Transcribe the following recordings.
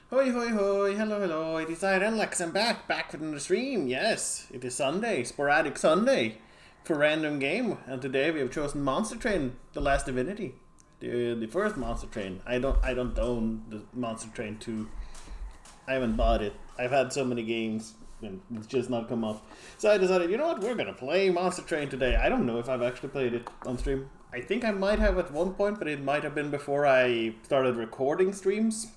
Hoi hoi hoi, hello hello, it is I Renlex, I'm back from the stream, yes, it is Sunday, Sporadic Sunday, for random game, and today we have chosen Monster Train, the last divinity, the first Monster Train. I don't own the Monster Train 2, I haven't bought it, I've had so many games, and it's just not come up, so I decided, you know what, we're gonna play Monster Train today. I don't know if I've actually played it on stream. I think I might have at one point, but it might have been before I started recording streams.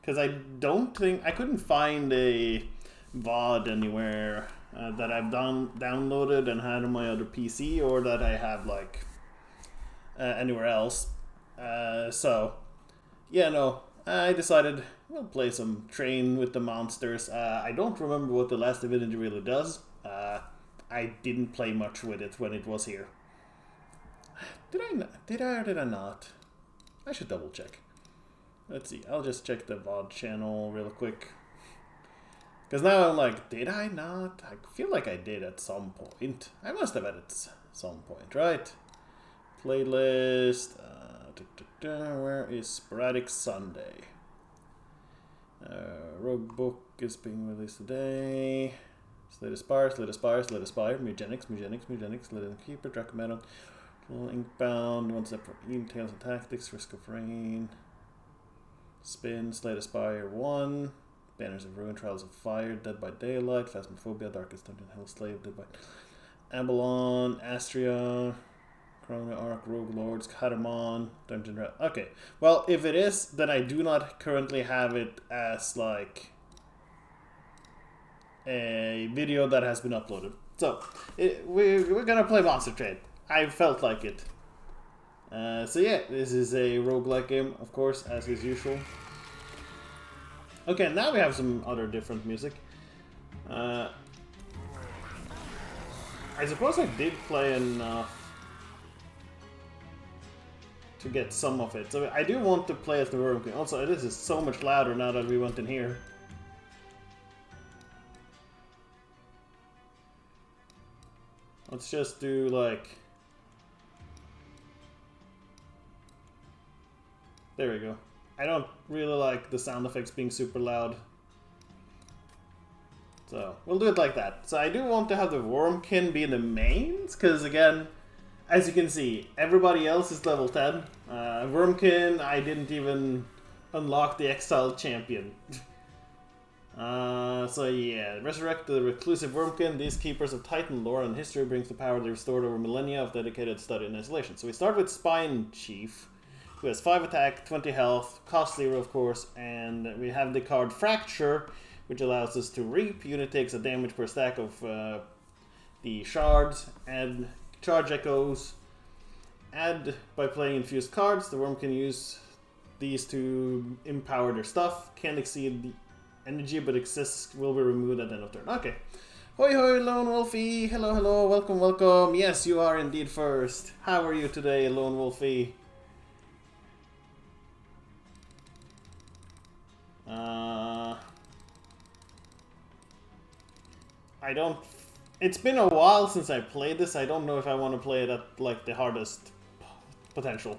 Because I don't think I couldn't find a VOD anywhere that I've downloaded and had on my other PC, or that I have like anywhere else. So yeah, no, I decided we'll play some Train with the Monsters. I don't remember what the last divinity really does. I didn't play much with it when it was here. Did I or did I not? I should double check. Let's see, I'll just check the VOD channel real quick. Because now I'm like, did I not? I feel like I did at some point. I must have at some point, right? Playlist. Where is Sporadic Sunday? Rogue Book is being released today. Slay the Spire, Slay the Spire, Slay the Spire. Mugenics, Slay the Keeper, Dracometal. Inkbound, one step for Eden, Tales and Tactics, Risk of Rain. Spin, Slay the Spire 1, Banners of Ruin, Trials of Fire, Dead by Daylight, Phasmophobia, Darkest Dungeon, Hell Slave, Dead by Abalon, Astria, Corona Arc, Rogue Lords, Katamon, Dungeon Red. Okay, well, if it is, then I do not currently have it as like a video that has been uploaded. So, we're gonna play Monster Train. I felt like it. So yeah, this is a roguelike game, of course, as is usual. Okay, now we have some other different music. I suppose I did play enough to get some of it. So I do want to play as the Worm King. Also, this is so much louder now that we went in here. Let's just do like... There we go. I don't really like the sound effects being super loud. So, we'll do it like that. So I do want to have the Wormkin be in the mains, because again, as you can see, everybody else is level 10. Wormkin, I didn't even unlock the Exiled Champion. So yeah, resurrect the reclusive Wormkin. These keepers of Titan lore and history brings the power they restored over millennia of dedicated study and isolation. So we start with Spine Chief, who has 5 attack, 20 health, cost 0 of course, and we have the card Fracture, which allows us to reap. Unit takes a damage per stack of the shards, and charge echoes. Add by playing infused cards, the worm can use these to empower their stuff. Can't exceed the energy, but excess will be removed at the end of turn. Okay. Hoi hoi, Lone Wolfie. Hello, hello, welcome, welcome. Yes, you are indeed first. How are you today, Lone Wolfie? I don't... It's been a while since I played this. I don't know if I want to play it at, like, the hardest potential.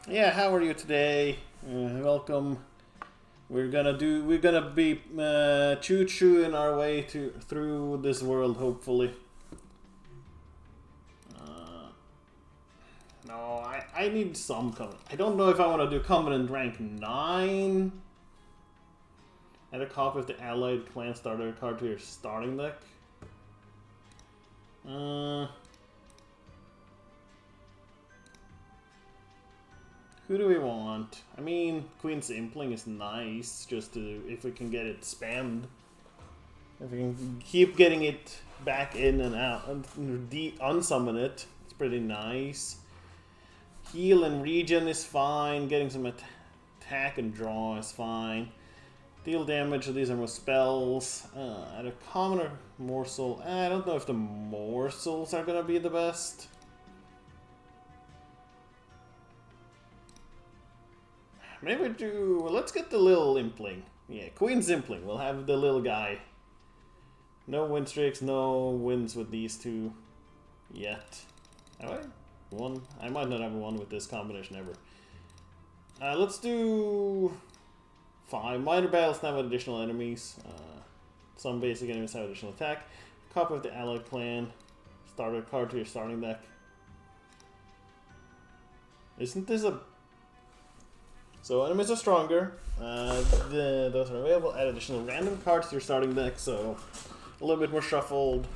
Yeah, how are you today? Welcome. We're gonna be choo-chooing our way through this world, hopefully. No, I need some Covenant. I don't know if I want to do Covenant rank 9. Add a copy of the Allied Clan starter card to your starting deck. Who do we want? I mean, Queen's Impling is nice, just to, if we can get it spammed. If we can keep getting it back in and out, and unsummon it, it's pretty nice. Heal and regen is fine, getting some attack and draw is fine. Deal damage, these are more spells. Add a commoner morsel. I don't know if the morsels are gonna be the best. Maybe let's get the little Impling. Yeah, Queen's Impling. We'll have the little guy. No win streaks, no wins with these two yet. Have I? One? I might not have one with this combination ever. Let's do 5. Minor battles now with additional enemies. Some basic enemies have additional attack. Copy of the allied clan. Start a card to your starting deck. Isn't this a... So enemies are stronger. Those are available. Add additional random cards to your starting deck, so a little bit more shuffled.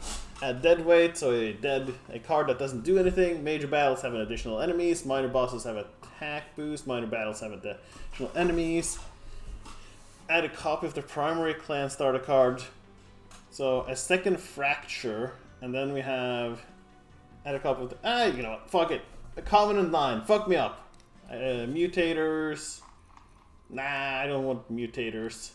Add dead weight, so a card that doesn't do anything. Major battles have an additional enemies. Minor bosses have attack boost. Minor battles have additional enemies. Add a copy of the primary clan starter card. So a second fracture, and then we have add a copy of the you know what? Fuck it. A Covenant 9. Fuck me up. Mutators. Nah, I don't want mutators.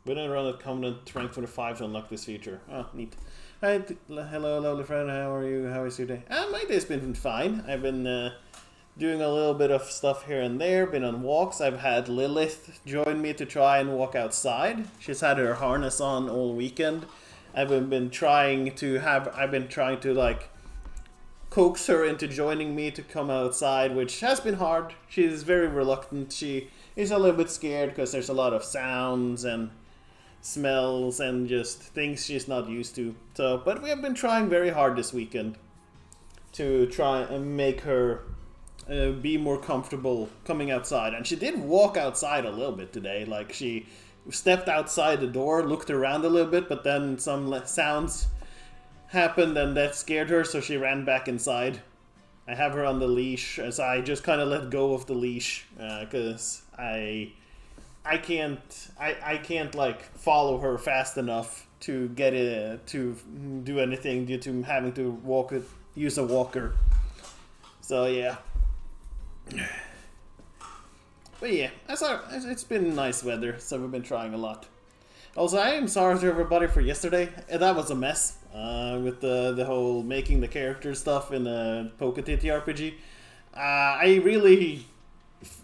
When I run a Covenant rank 25 to unlock this feature. Oh, neat. Hi, hello, lovely friend. How are you? How is your day? My day's been fine. I've been doing a little bit of stuff here and there. Been on walks. I've had Lilith join me to try and walk outside. She's had her harness on all weekend. I've been trying to like coax her into joining me to come outside, which has been hard. She's very reluctant. She is a little bit scared because there's a lot of sounds and smells and just things she's not used to. So, but we have been trying very hard this weekend to try and make her be more comfortable coming outside. And she did walk outside a little bit today. Like, she stepped outside the door, looked around a little bit, but then some sounds happened and that scared her, so she ran back inside. I have her on the leash, as I just kind of let go of the leash because I can't like follow her fast enough to get it to do anything due to having to use a walker. So yeah. But yeah, it's been nice weather, so we've been trying a lot. Also, I am sorry to everybody for yesterday. That was a mess with the whole making the character stuff in the Poke-TTRPG. I really,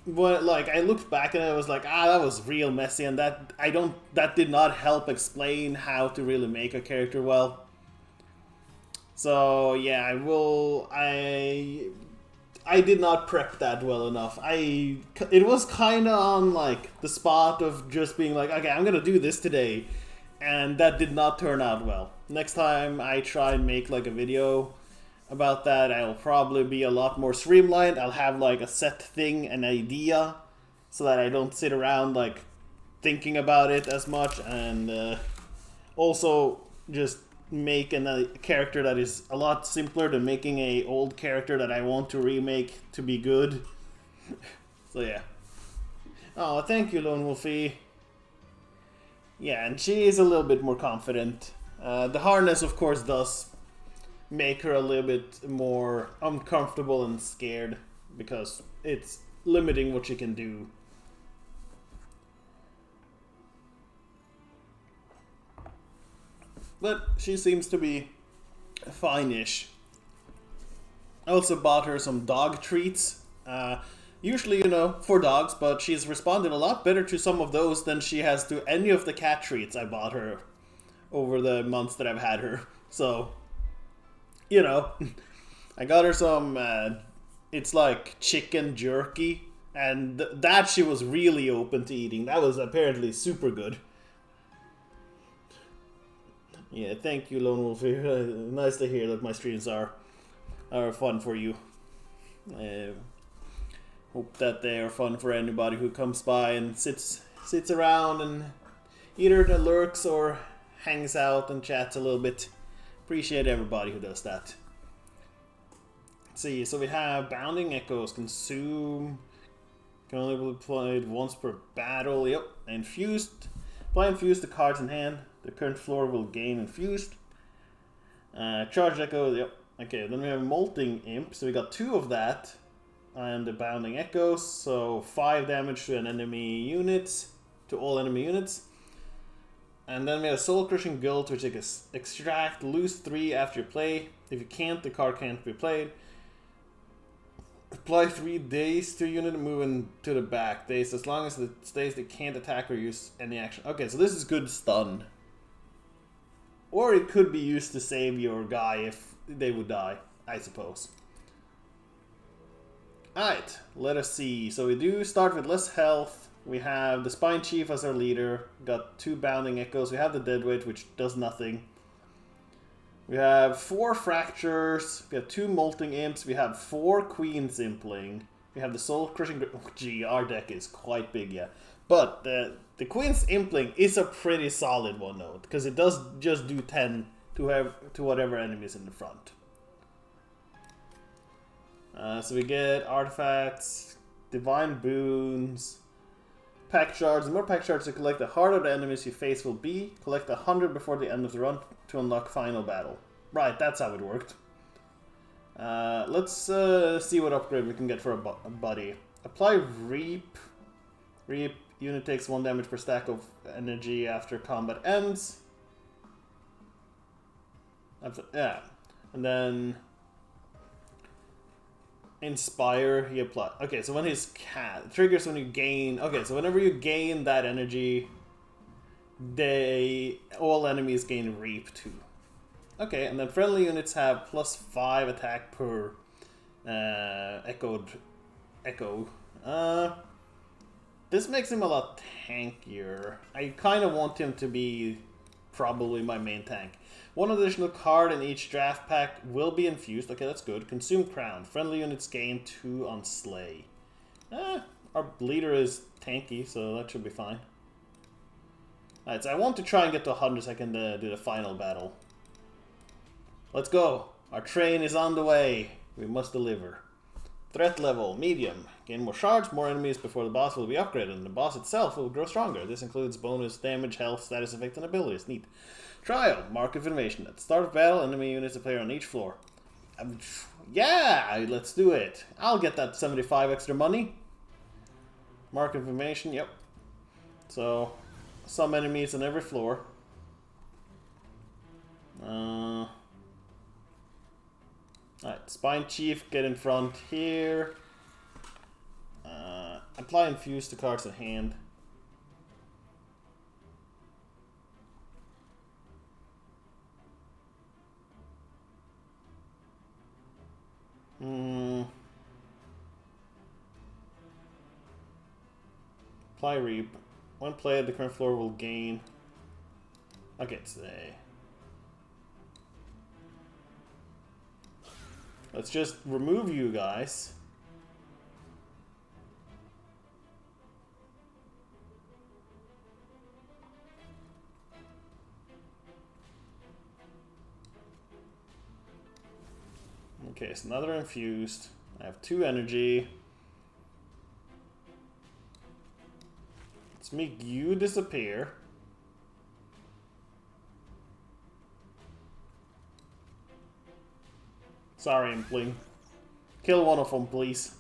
I looked back and I was like, that was real messy, and that did not help explain how to really make a character well. So yeah, I did not prep that well enough. It was kind of on like the spot of just being like, okay, I'm gonna do this today, and that did not turn out well. Next time I try and make like a video about that, I'll probably be a lot more streamlined. I'll have like a set thing, an idea, so that I don't sit around like thinking about it as much, and also just make a character that is a lot simpler than making a old character that I want to remake to be good. So yeah. Oh, thank you, Lone Wolfie. Yeah, and she is a little bit more confident. The harness, of course, does make her a little bit more uncomfortable and scared because it's limiting what she can do. But she seems to be fine-ish. I also bought her some dog treats. Usually, for dogs, but she's responded a lot better to some of those than she has to any of the cat treats I bought her over the months that I've had her. So, I got her some, it's like chicken jerky, and that she was really open to eating. That was apparently super good. Yeah, thank you, Lone Wolf. Nice to hear that my streams are fun for you. Hope that they are fun for anybody who comes by and sits around and either lurks or hangs out and chats a little bit. Appreciate everybody who does that. Let's see, so we have Bounding Echoes, Consume, can only be played once per battle, yep, Infused. Apply Infused to cards in hand. The current floor will gain Infused. Charge Echo, yep. Okay, then we have Molting Imp, so we got 2 of that. And the Bounding Echoes, so 5 damage to an enemy unit, to all enemy units. And then we have Soul Crushing Guilt, which is extract, lose 3 after you play. If you can't, the card can't be played. Apply 3 days to unit and move into the back. Days, as long as it stays, they can't attack or use any action. Okay, so this is good stun. Or it could be used to save your guy if they would die, I suppose. Alright, let us see. So we do start with less health. We have the Spine Chief as our leader. Got 2 Bounding Echoes. We have the Deadweight, which does nothing. We have 4 Fractures. We have 2 Molting Imps. We have 4 Queens Impling. We have the Soul Crushing... Oh, gee, our deck is quite big, yeah. But the Queen's Impling is a pretty solid one, though. Because it does just do 10 to whatever enemy is in the front. So we get artifacts, divine boons, pack shards. The more pack shards you collect, the harder the enemies you face will be. Collect 100 before the end of the run to unlock final battle. Right, that's how it worked. Let's see what upgrade we can get for a buddy. Apply Reap. Reap. Unit takes 1 damage per stack of energy after combat ends. Yeah. And then... Inspire, he apply. Okay, so when his cat triggers when you gain. Okay, so whenever you gain that energy, all enemies gain Reap too. Okay, and then friendly units have +5 attack per echo. This makes him a lot tankier. I kind of want him to be probably my main tank. 1 additional card in each draft pack will be infused. Okay, that's good. Consume Crown. Friendly units gain 2 on Slay. Our leader is tanky, so that should be fine. Alright, so I want to try and get to 100 so I can do the final battle. Let's go. Our train is on the way. We must deliver. Threat level, medium. Gain more shards, more enemies before the boss will be upgraded, and the boss itself will grow stronger. This includes bonus damage, health, status effect, and abilities. Neat. Trial, mark of information. At the start of battle, enemy units appear on each floor. Yeah, let's do it. I'll get that 75 extra money. Mark of information, yep. So, some enemies on every floor. Alright, Spine Chief, get in front here. Apply Infuse to cards in hand. Apply Reap. When played, the current floor will gain. Okay, today. Let's just remove you guys. Okay, so now they're infused. I have 2 energy. Let's make you disappear. Sorry, Impling. Kill one of them, please.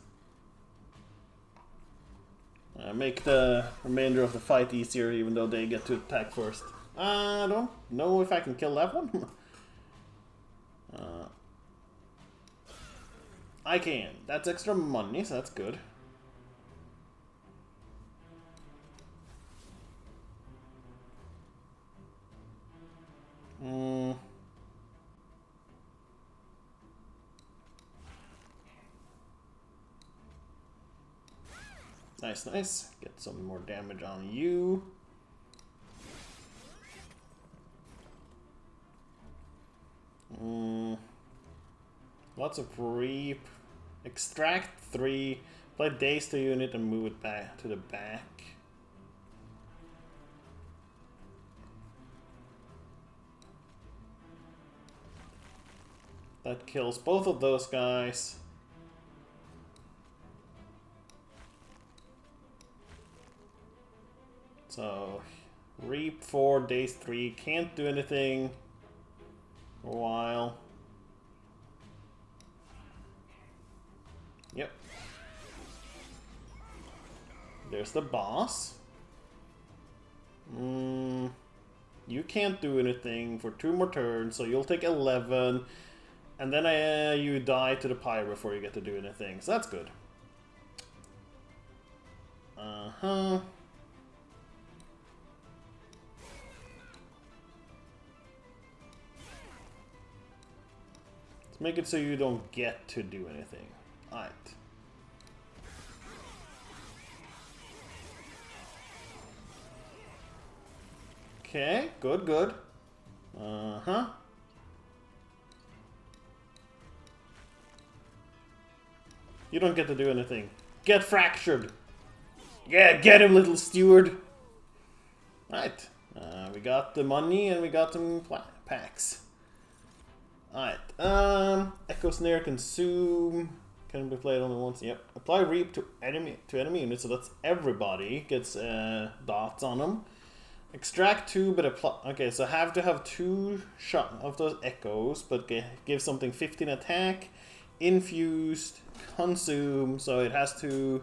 Make the remainder of the fight easier, even though they get to attack first. I don't know if I can kill that one. I can. That's extra money, so that's good. Nice, nice. Get some more damage on you. Lots of Reap. Extract 3. Play Daze to unit and move it back to the back. That kills both of those guys. So, Reap 4, Daze 3. Can't do anything for a while. Yep. There's the boss. You can't do anything for 2 more turns, so you'll take 11. And then you die to the pyre before you get to do anything, so that's good. Let's make it so you don't get to do anything. Alright. Okay, good, good. Uh-huh. You don't get to do anything. Get fractured. Yeah, get him, little steward. Right. We got the money and we got some packs. Alright. Echo Snare, consume. Can be played only once. Yep. Apply Reap to enemy units, so that's everybody gets dots on them. Extract 2, but apply. Okay, so have to have 2 shot of those echoes, but give something 15 attack, infused, consume. So it has to.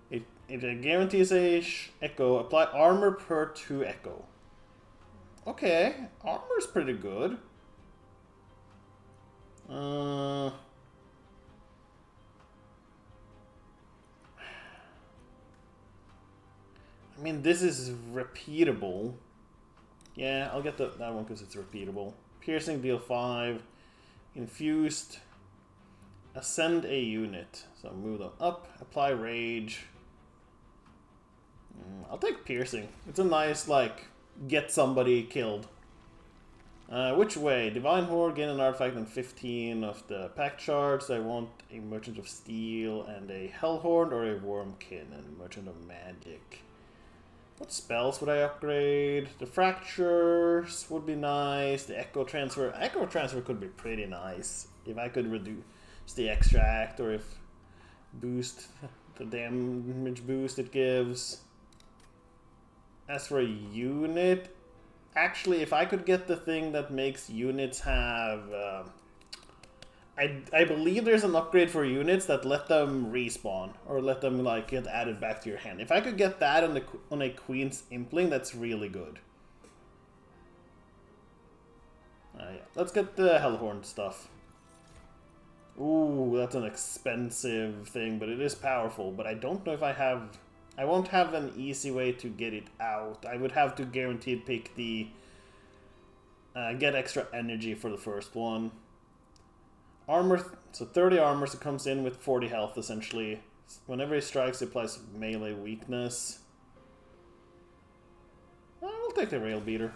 It guarantees a echo. Apply armor per 2 echo. Okay, armor's pretty good. I mean, this is repeatable. Yeah, I'll get that one because it's repeatable. Piercing, deal 5. Infused. Ascend a unit. So move them up. Apply rage. I'll take piercing. It's a nice, like, get somebody killed. Which way? Divine Horde, gain an artifact and 15 of the pack shards. I want a Merchant of Steel and a Hellhorn, or a Wormkin and Merchant of Magic. What spells would I upgrade? The Fractures would be nice. The Echo Transfer. Echo Transfer could be pretty nice. If I could reduce the Extract, or if boost the damage boost it gives. As for a unit, actually, if I could get the thing that makes units have... I believe there's an upgrade for units that let them respawn, or let them like get added back to your hand. If I could get that on a Queen's Impling, that's really good. Yeah. Let's get the Hellhorn stuff. Ooh, that's an expensive thing, but it is powerful. But I don't know if I have... I won't have an easy way to get it out. I would have to guaranteed pick the... get extra energy for the first one. Armor, so 30 armor, so it comes in with 40 health, essentially. Whenever he strikes, it applies melee weakness. I'll take the Rail Beater.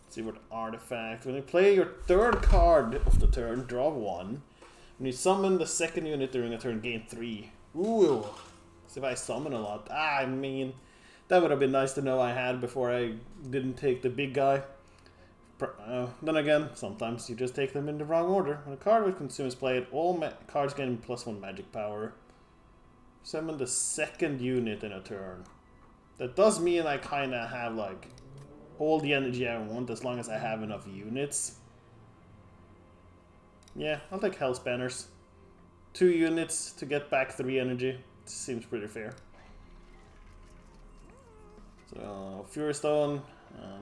Let's see what artifact. When you play your 3rd card of the turn, draw 1. When you summon the 2nd unit during a turn, gain 3. Ooh. So if I summon a lot, I mean, that would have been nice to know I had before I didn't take the big guy. Then again, sometimes you just take them in the wrong order. When a card with consume is played, all cards gain +1 magic power. Summon the 2nd unit in a turn. That does mean I kind of have like all the energy I want as long as I have enough units. Yeah, I'll take Hellspanners. 2 units to get back 3 energy. Seems pretty fair. So, Fury Stone,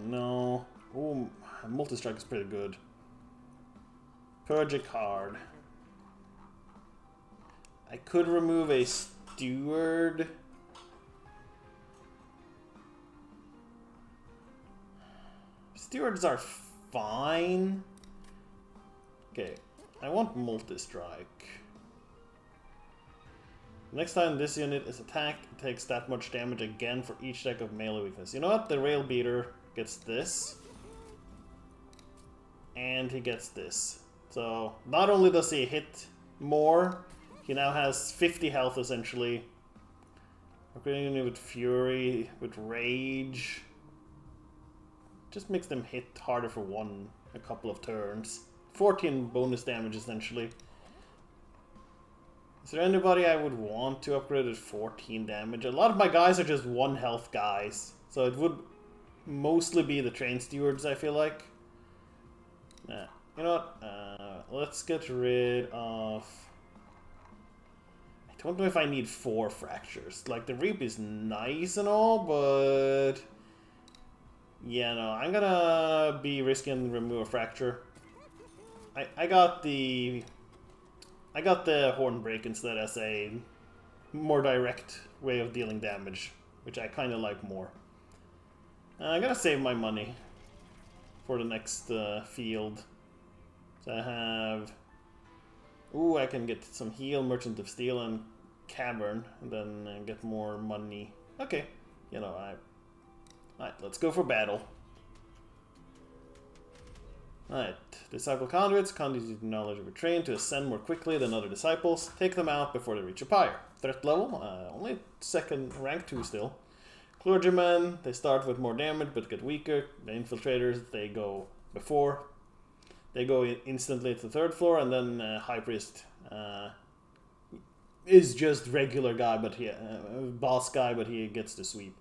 no. Ooh, Multi-Strike is pretty good. Purge a card. I could remove a Steward. Stewards are fine. Okay, I want Multi-Strike. Next time this unit is attacked, it takes that much damage again for each deck of melee weakness. You know what? The Rail Beater gets this. And he gets this. So, not only does he hit more, he now has 50 health essentially. Upgrading him with Fury, with Rage. Just makes them hit harder for a couple of turns. 14 bonus damage essentially. Is there anybody I would want to upgrade at 14 damage? A lot of my guys are just 1 health guys. So it would mostly be the Train Stewards, I feel like. Nah. You know what? Let's get rid of... I don't know if I need 4 fractures. Like, the Reap is nice and all, but... yeah, no. I'm gonna be risking remove a fracture. I got the Horn Break instead as a more direct way of dealing damage, which I kind of like more. I'm gonna save my money for the next field. So I have... ooh, I can get some heal, Merchant of Steel, and Cavern, and then get more money. Okay, you know, Alright, let's go for battle. Alright, disciple conduits, conduits knowledge of trained to ascend more quickly than other disciples. Take them out before they reach a pyre. Threat level, only second, rank 2 still. Clergymen, they start with more damage but get weaker. The infiltrators, they go before. They go instantly to the 3rd floor, and then High Priest is just regular guy, but he boss guy, but he gets the sweep.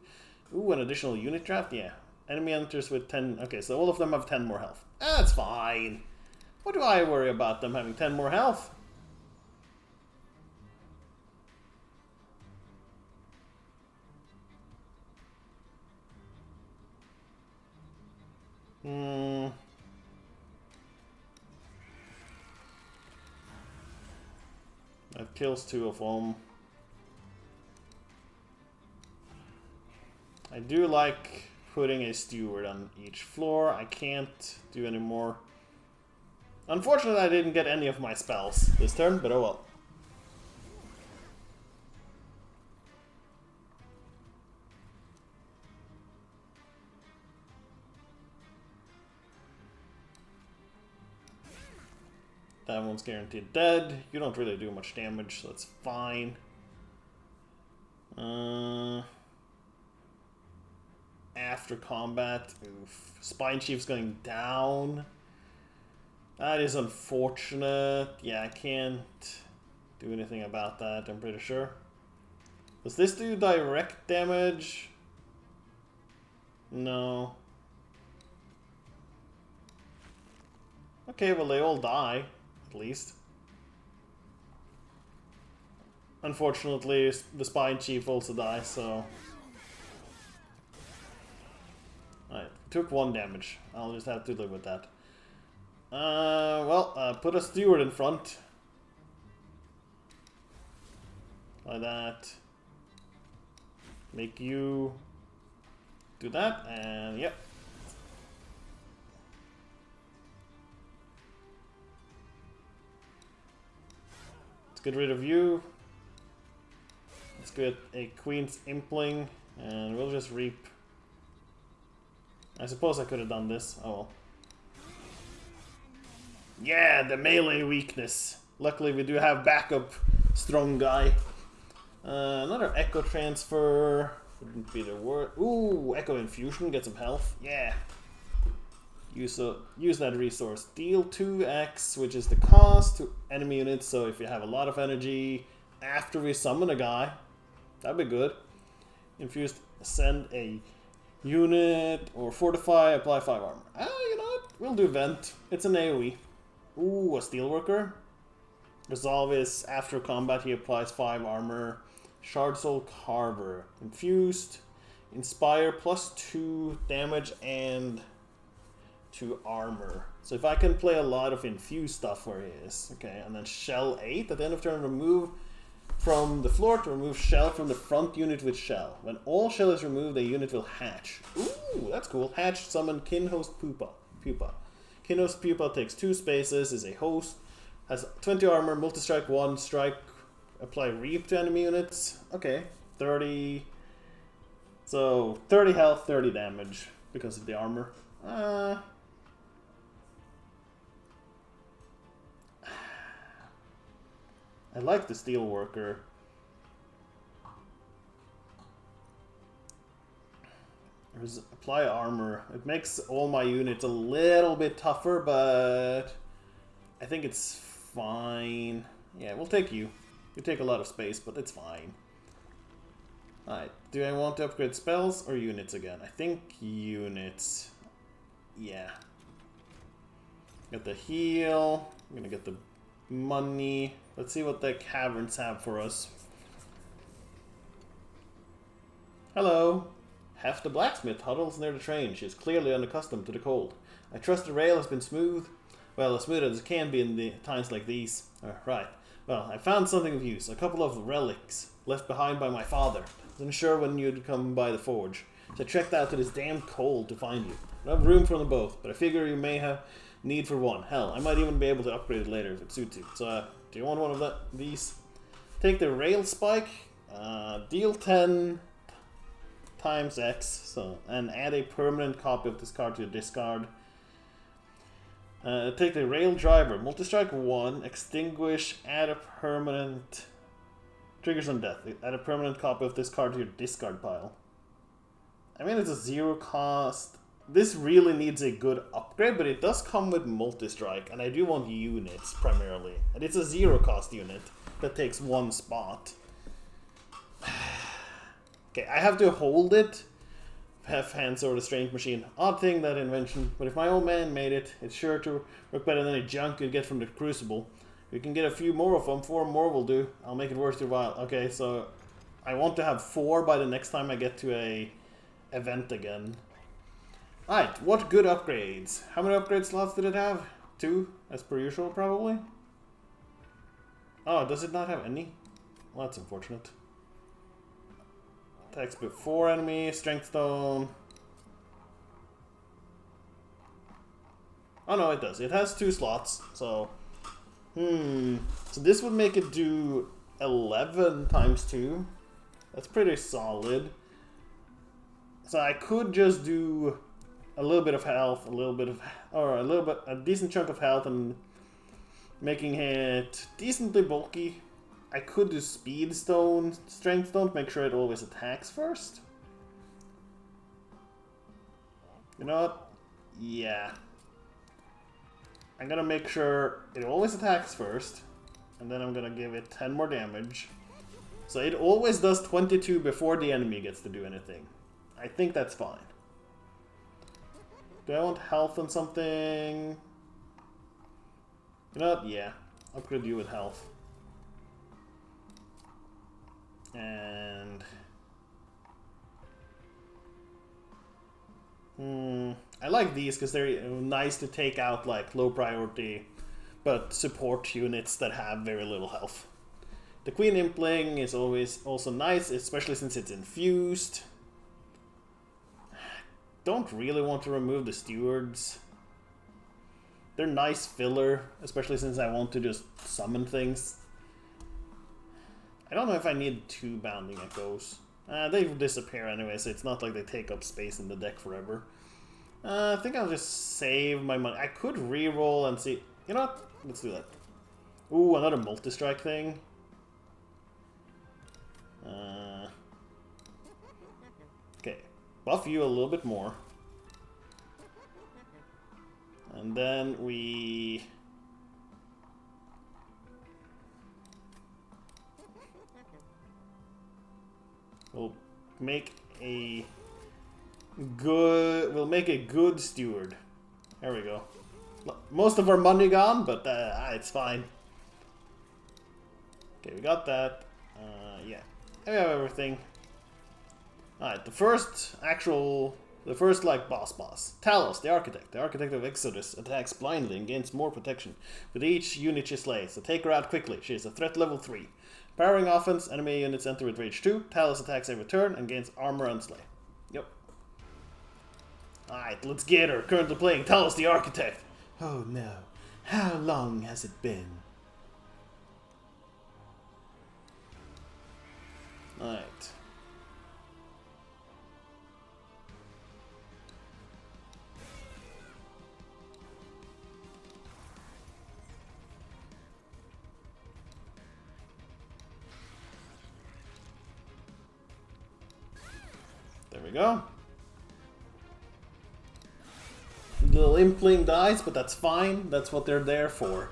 Ooh, an additional unit draft, yeah. Enemy enters with 10. Okay, so all of them have 10 more health. That's fine. What do I worry about them having 10 more health? That kills 2 of them. I do like putting a steward on each floor. I can't do any more. Unfortunately, I didn't get any of my spells this turn, but oh well. That one's guaranteed dead. You don't really do much damage, so that's fine. After combat, oof. Spine Chief's going down. That is unfortunate. Yeah, I can't do anything about that, I'm pretty sure. Does this do direct damage? No. Okay, well they all die, at least. Unfortunately, the Spine Chief also dies, so... Alright, took 1 damage. I'll just have to live with that. Put a steward in front. Like that. Make you do that, and yep. Let's get rid of you. Let's get a Queen's Impling, and we'll just reap. I suppose I could have done this. Oh well. Yeah, the melee weakness. Luckily we do have backup strong guy. Another Echo Transfer. Wouldn't be the word. Ooh, Echo Infusion, get some health. Yeah. Use that resource. Deal 2x, which is the cost to enemy units. So if you have a lot of energy after we summon a guy, that'd be good. Infused, send a unit or fortify, apply 5 armor. You know what? We'll do vent. It's an AoE. Ooh, a steelworker. Resolve is after combat he applies 5 armor. Shard Soul Carver. Infused. Inspire plus 2 damage and 2 armor. So if I can play a lot of infused stuff where he is. Okay, and then Shell 8 at the end of turn, remove from the floor to remove shell from the front unit with shell. When all shell is removed, a unit will hatch. Ooh, that's cool. Hatch, summon Kinhost Pupa. Kinhost Pupa takes 2 spaces, is a host, has 20 armor, multi-strike 1, strike, apply reap to enemy units. Okay, 30. So 30 health, 30 damage because of the armor. I like the Steelworker. Apply armor. It makes all my units a little bit tougher, but I think it's fine. Yeah, we'll take you. You take a lot of space, but it's fine. Alright, do I want to upgrade spells or units again? I think units. Yeah. Get the heal. I'm gonna get the money. Let's see what the caverns have for us. Hello. Hef the blacksmith huddles near the train. She is clearly unaccustomed to the cold. I trust the rail has been smooth. Well, as smooth as it can be in the times like these. Right. Well, I found something of use. A couple of relics left behind by my father. Wasn't sure when you'd come by the forge. So I trekked out to this damn cold to find you. I don't have room for them both, but I figure you may have need for one. Hell, I might even be able to upgrade it later if it suits you. So, do you want one of these? Take the rail spike. Deal 10. times X, so, and add a permanent copy of this card to your discard. Take the Rail Driver, multi-strike 1, extinguish, add a permanent, triggers on death, add a permanent copy of this card to your discard pile. I mean, it's a 0 cost. This really needs a good upgrade, but it does come with multi-strike, and I do want units primarily. And it's a 0 cost unit that takes 1 spot. Okay, I have to hold it. Have hands or the strange machine. Odd thing, that invention, but if my old man made it, it's sure to work better than any junk you'd get from the Crucible. We can get a few more of them. 4 more will do. I'll make it worth your while. Okay, so I want to have 4 by the next time I get to a event again. Alright, what good upgrades? How many upgrade slots did it have? 2, as per usual, probably? Oh, does it not have any? Well, that's unfortunate. Attacks before enemy, Strength Stone. Oh no, it does. It has 2 slots, so... So this would make it do 11 times 2. That's pretty solid. So I could just do a little bit of health, a decent chunk of health, and making it decently bulky. I could do Speed Stone, Strength Stone, to make sure it always attacks first. You know what? Yeah. I'm gonna make sure it always attacks first, and then I'm gonna give it 10 more damage. So it always does 22 before the enemy gets to do anything. I think that's fine. Do I want health on something? You know what? Yeah. Upgrade you with health. And... I like these because they're nice to take out like low priority but support units that have very little health. The Queen Impling is always also nice, especially since it's infused. Don't really want to remove the Stewards. They're nice filler, especially since I want to just summon things. I don't know if I need 2 Bounding Echoes. They disappear anyway, so it's not like they take up space in the deck forever. I think I'll just save my money. I could re-roll and see... You know what? Let's do that. Ooh, another multi-strike thing. Okay. Buff you a little bit more. And then we... We'll make a good steward. There we go. Most of our money gone, but it's fine. Okay, we got that. Yeah, we have everything. Alright, the first like boss. Talos, the architect of Exodus, attacks blindly and gains more protection with each unit she slays. So take her out quickly. She is a threat level 3. Powering offense, enemy units enter with rage 2. Talos attacks every turn and gains armor and slay. Yep. Alright, let's get her. Currently playing Talos the Architect. Oh no. How long has it been? Alright. There we go. Little Impling dies, but that's fine. That's what they're there for.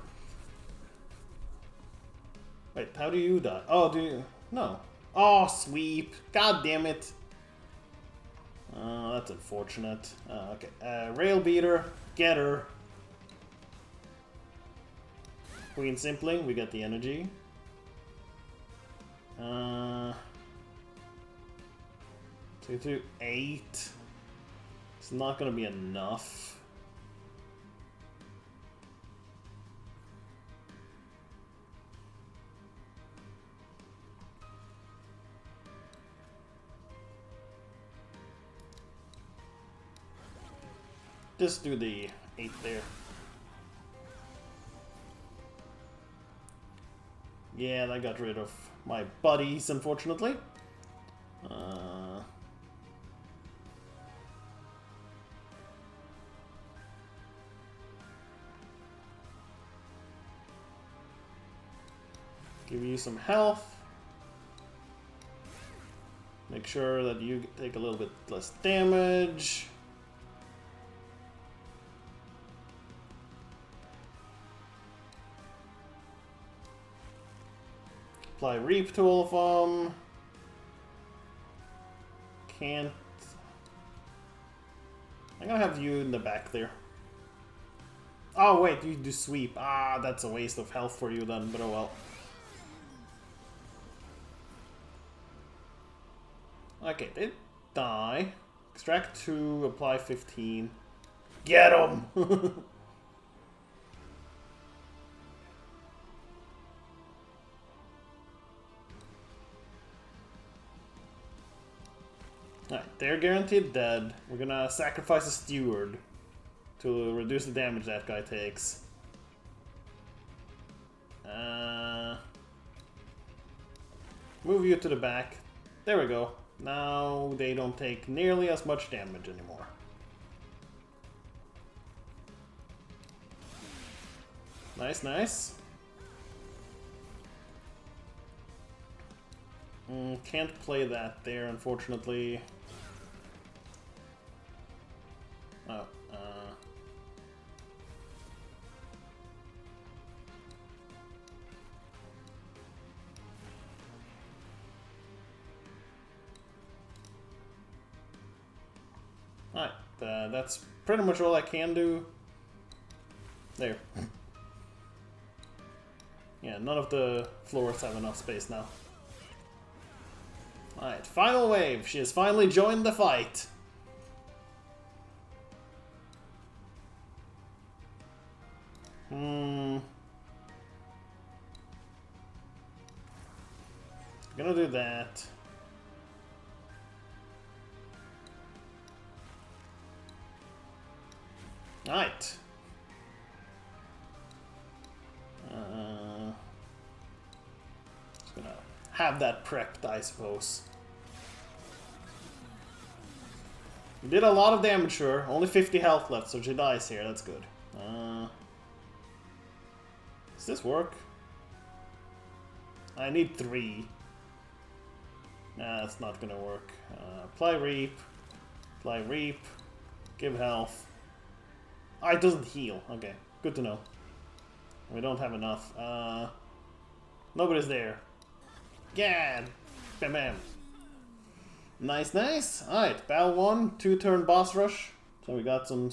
Wait, how do you die? Oh, do you? No. Oh, sweep. God damn it. That's unfortunate. Okay. Rail Beater. Get her. Queen Simpling. We got the energy. 2 to 8. It's not going to be enough. Just do the 8 there. Yeah, that got rid of my buddies, unfortunately. Give you some health. Make sure that you take a little bit less damage. Apply Reap to all of them. Can't. I'm gonna have you in the back there. Oh wait, you do sweep. Ah, that's a waste of health for you then, but oh well. Okay, they die. Extract 2, apply 15. Get him! Alright, they're guaranteed dead. We're gonna sacrifice a steward to reduce the damage that guy takes. Move you to the back. There we go. Now they don't take nearly as much damage anymore. Nice, nice. Can't play that there, unfortunately. Oh, Alright, that's pretty much all I can do. There. Yeah, none of the floors have enough space now. Alright, final wave. She has finally joined the fight. Gonna do that. Alright. Just gonna have that prepped, I suppose. We did a lot of damage, sure. Only 50 health left, so she dies here. That's good. Does this work? I need 3. Nah, that's not gonna work. Apply Reap. Apply Reap. Give health. Ah, it doesn't heal. Okay, good to know. We don't have enough. Nobody's there. Yeah! Bam bam. Nice, nice. Alright, battle 1, 2-turn boss rush. So we got some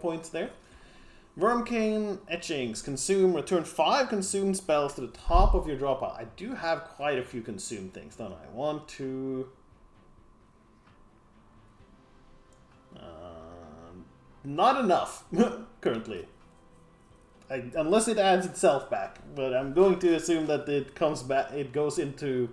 points there. Wormcane Etchings. Consume, return 5 consumed spells to the top of your draw pile. I do have quite a few consumed things, don't I? 1, 2... not enough, currently. Unless it adds itself back. But I'm going to assume that it comes back, it goes into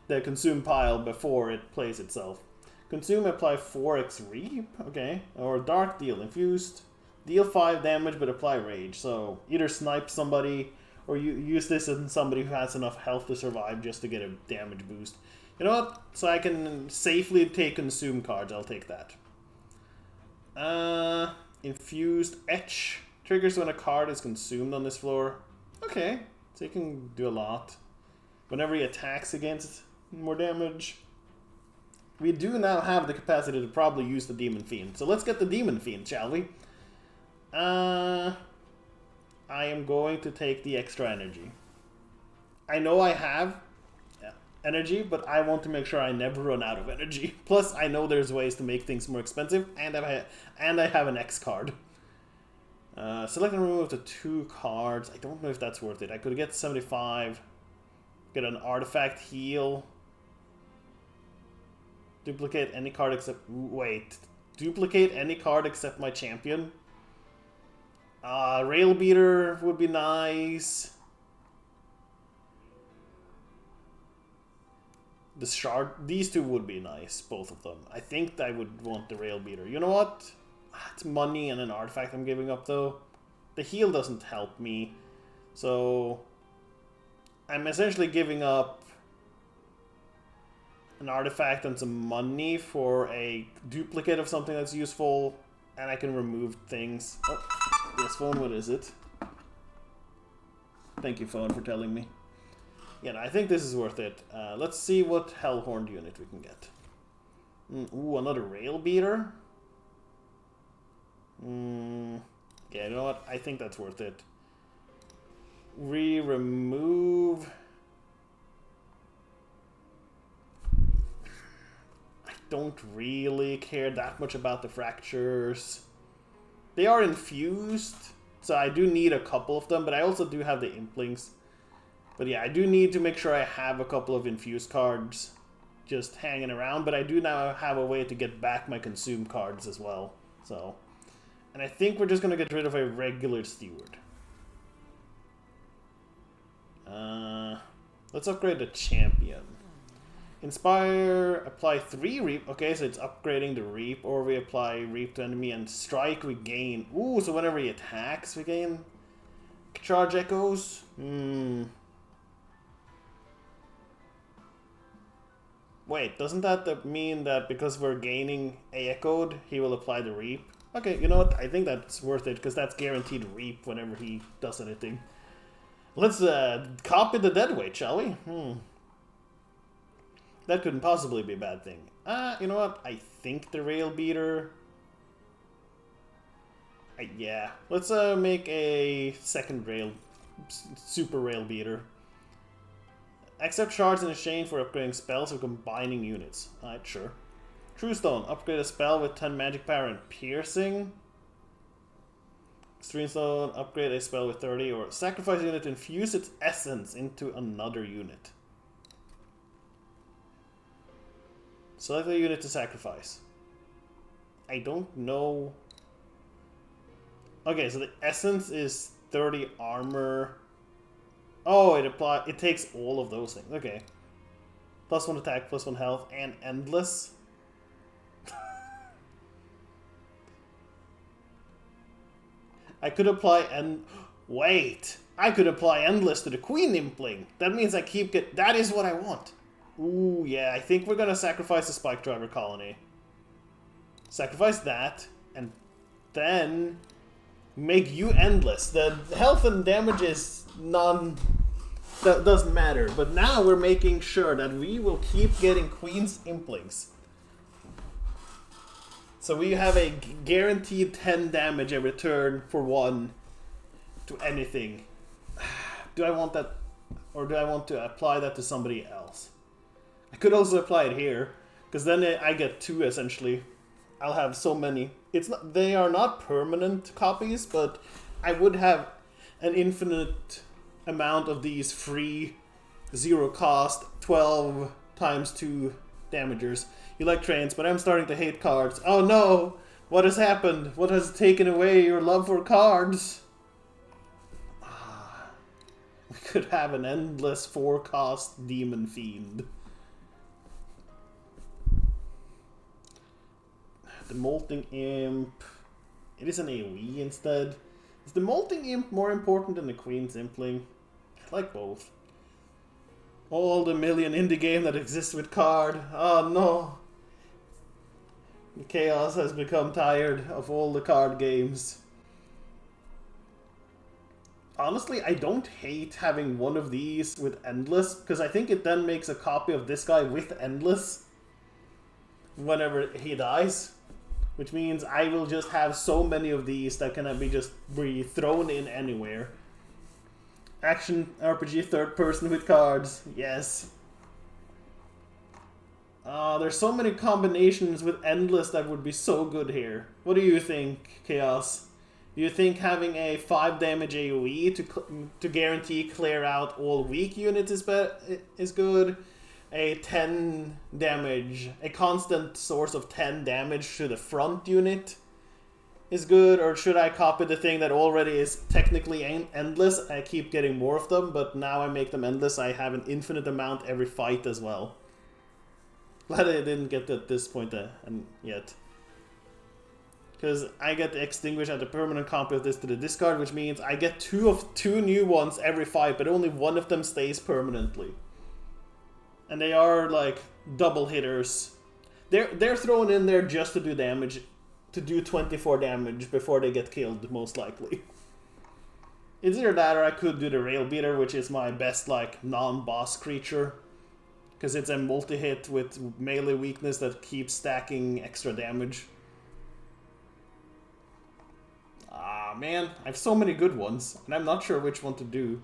the consume pile before it plays itself. Consume, apply 4x Reap, okay. Or Dark Deal, infused. Deal 5 damage but apply Rage. So either snipe somebody or you use this on somebody who has enough health to survive just to get a damage boost. You know what? So I can safely take consume cards, I'll take that. Infused Etch. Triggers when a card is consumed on this floor. Okay, so you can do a lot. Whenever he attacks against more damage. We do now have the capacity to probably use the Demon Fiend. So let's get the Demon Fiend, shall we? I am going to take the extra energy. I know I have energy, but I want to make sure I never run out of energy. Plus, I know there's ways to make things more expensive, and I have an X card. Select and remove the 2 cards. I don't know if that's worth it. I could get 75, get an artifact heal, duplicate any card except... Wait. Duplicate any card except my champion? Rail Beater would be nice. The shard, these 2 would be nice, both of them. I think I would want the Rail Beater. You know what? It's money and an artifact I'm giving up, though. The heal doesn't help me. So I'm essentially giving up an artifact and some money for a duplicate of something that's useful, and I can remove things. Oh, yes, phone, what is it? Thank you, phone, for telling me. Yeah, I think this is worth it. Let's see what Hellhorned unit we can get. Ooh, another Rail Beater. Yeah, you know what? I think that's worth it. Remove... I don't really care that much about the fractures. They are infused, so I do need a couple of them, but I also do have the Implings. But yeah, I do need to make sure I have a couple of infused cards just hanging around, but I do now have a way to get back my consume cards as well. So, and I think we're just going to get rid of a regular Steward. Let's upgrade the Champion. Inspire, apply 3 Reap. Okay, so it's upgrading the Reap, or we apply Reap to enemy and Strike, we gain. Ooh, so whenever he attacks, we gain Charge Echoes. Wait, doesn't that mean that because we're gaining a Echoed, he will apply the Reap? Okay, you know what? I think that's worth it, because that's guaranteed Reap whenever he does anything. Let's copy the Deadweight, shall we? That couldn't possibly be a bad thing. You know what? I think the Rail Beater... yeah, let's make a second Super Rail Beater. Accept shards in exchange for upgrading spells or combining units. Alright, sure. True Stone, upgrade a spell with 10 magic power and piercing. Extreme Stone, upgrade a spell with 30, or sacrifice a unit to infuse its essence into another unit. Select a unit to sacrifice. I don't know. Okay, so the essence is 30 armor. Oh, it takes all of those things. Okay. +1 attack, +1 health, and endless. I could apply wait! I could apply endless to the Queen Impling. That means I keep that is what I want. Ooh, yeah, I think we're gonna sacrifice the Spike Driver Colony. Sacrifice that, and then make you endless. The health and damage is that doesn't matter. But now we're making sure that we will keep getting Queen's Implings. So we have a guaranteed 10 damage every turn for 1 to anything. Do I want that, or do I want to apply that to somebody else? I could also apply it here, because then I get 2 essentially. I'll have so many. They are not permanent copies, but I would have an infinite amount of these free 0 cost 12 times 2 damagers. You like trains, but I'm starting to hate cards. Oh no! What has happened? What has taken away your love for cards? We could have an endless 4 cost Demon Fiend. The Molting Imp. It is an AoE instead. Is the Molting Imp more important than the Queen's Impling? I like both. All the million indie game that exists with card. Oh no. The Chaos has become tired of all the card games. Honestly, I don't hate having one of these with Endless, because I think it then makes a copy of this guy with Endless whenever he dies. Which means I will just have so many of these that can be thrown in anywhere. Action RPG third person with cards. Yes. There's so many combinations with Endless that would be so good here. What do you think, Chaos? Do you think having a 5 damage AoE to guarantee clear out all weak units is good? A 10 damage, a constant source of 10 damage to the front unit is good? Or should I copy the thing that already is technically endless? I keep getting more of them, but now I make them endless. I have an infinite amount every fight as well. Glad I didn't get to this point yet. Because I get to extinguish at a permanent copy of this to the discard, which means I get 2 new ones every fight, but only one of them stays permanently. And they are like double hitters. They're thrown in there just to do damage, to do 24 damage before they get killed, most likely. It's either that or I could do the Rail Beater, which is my best, like, non-boss creature. Because it's a multi-hit with melee weakness that keeps stacking extra damage. Ah, man. I have so many good ones, and I'm not sure which one to do.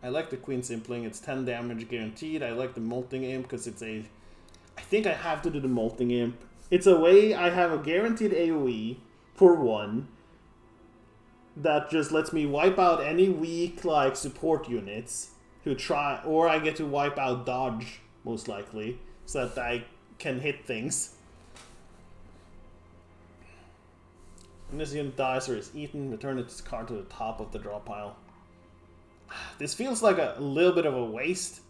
I like the Queen Simpling. It's 10 damage guaranteed. I like the Molting Imp because it's a... I think I have to do the Molting Imp. It's a way I have a guaranteed AoE for one that just lets me wipe out any weak, like, support units who try... Or I get to wipe out dodge, most likely, so that I can hit things. When this unit dies or is eaten, return its card to the top of the draw pile. This feels like a little bit of a waste,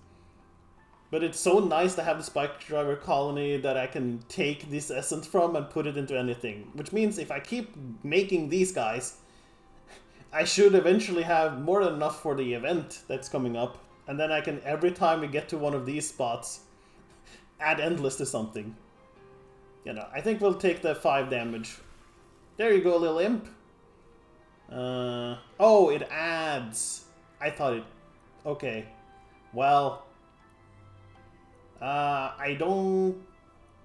but it's so nice to have the Spike Driver colony that I can take this essence from and put it into anything. Which means if I keep making these guys, I should eventually have more than enough for the event that's coming up. And then I can, every time we get to one of these spots, add Endless to something. You know, I think we'll take the 5 damage. There you go, little imp. Oh, it adds... I thought it... Okay. Well... I don't...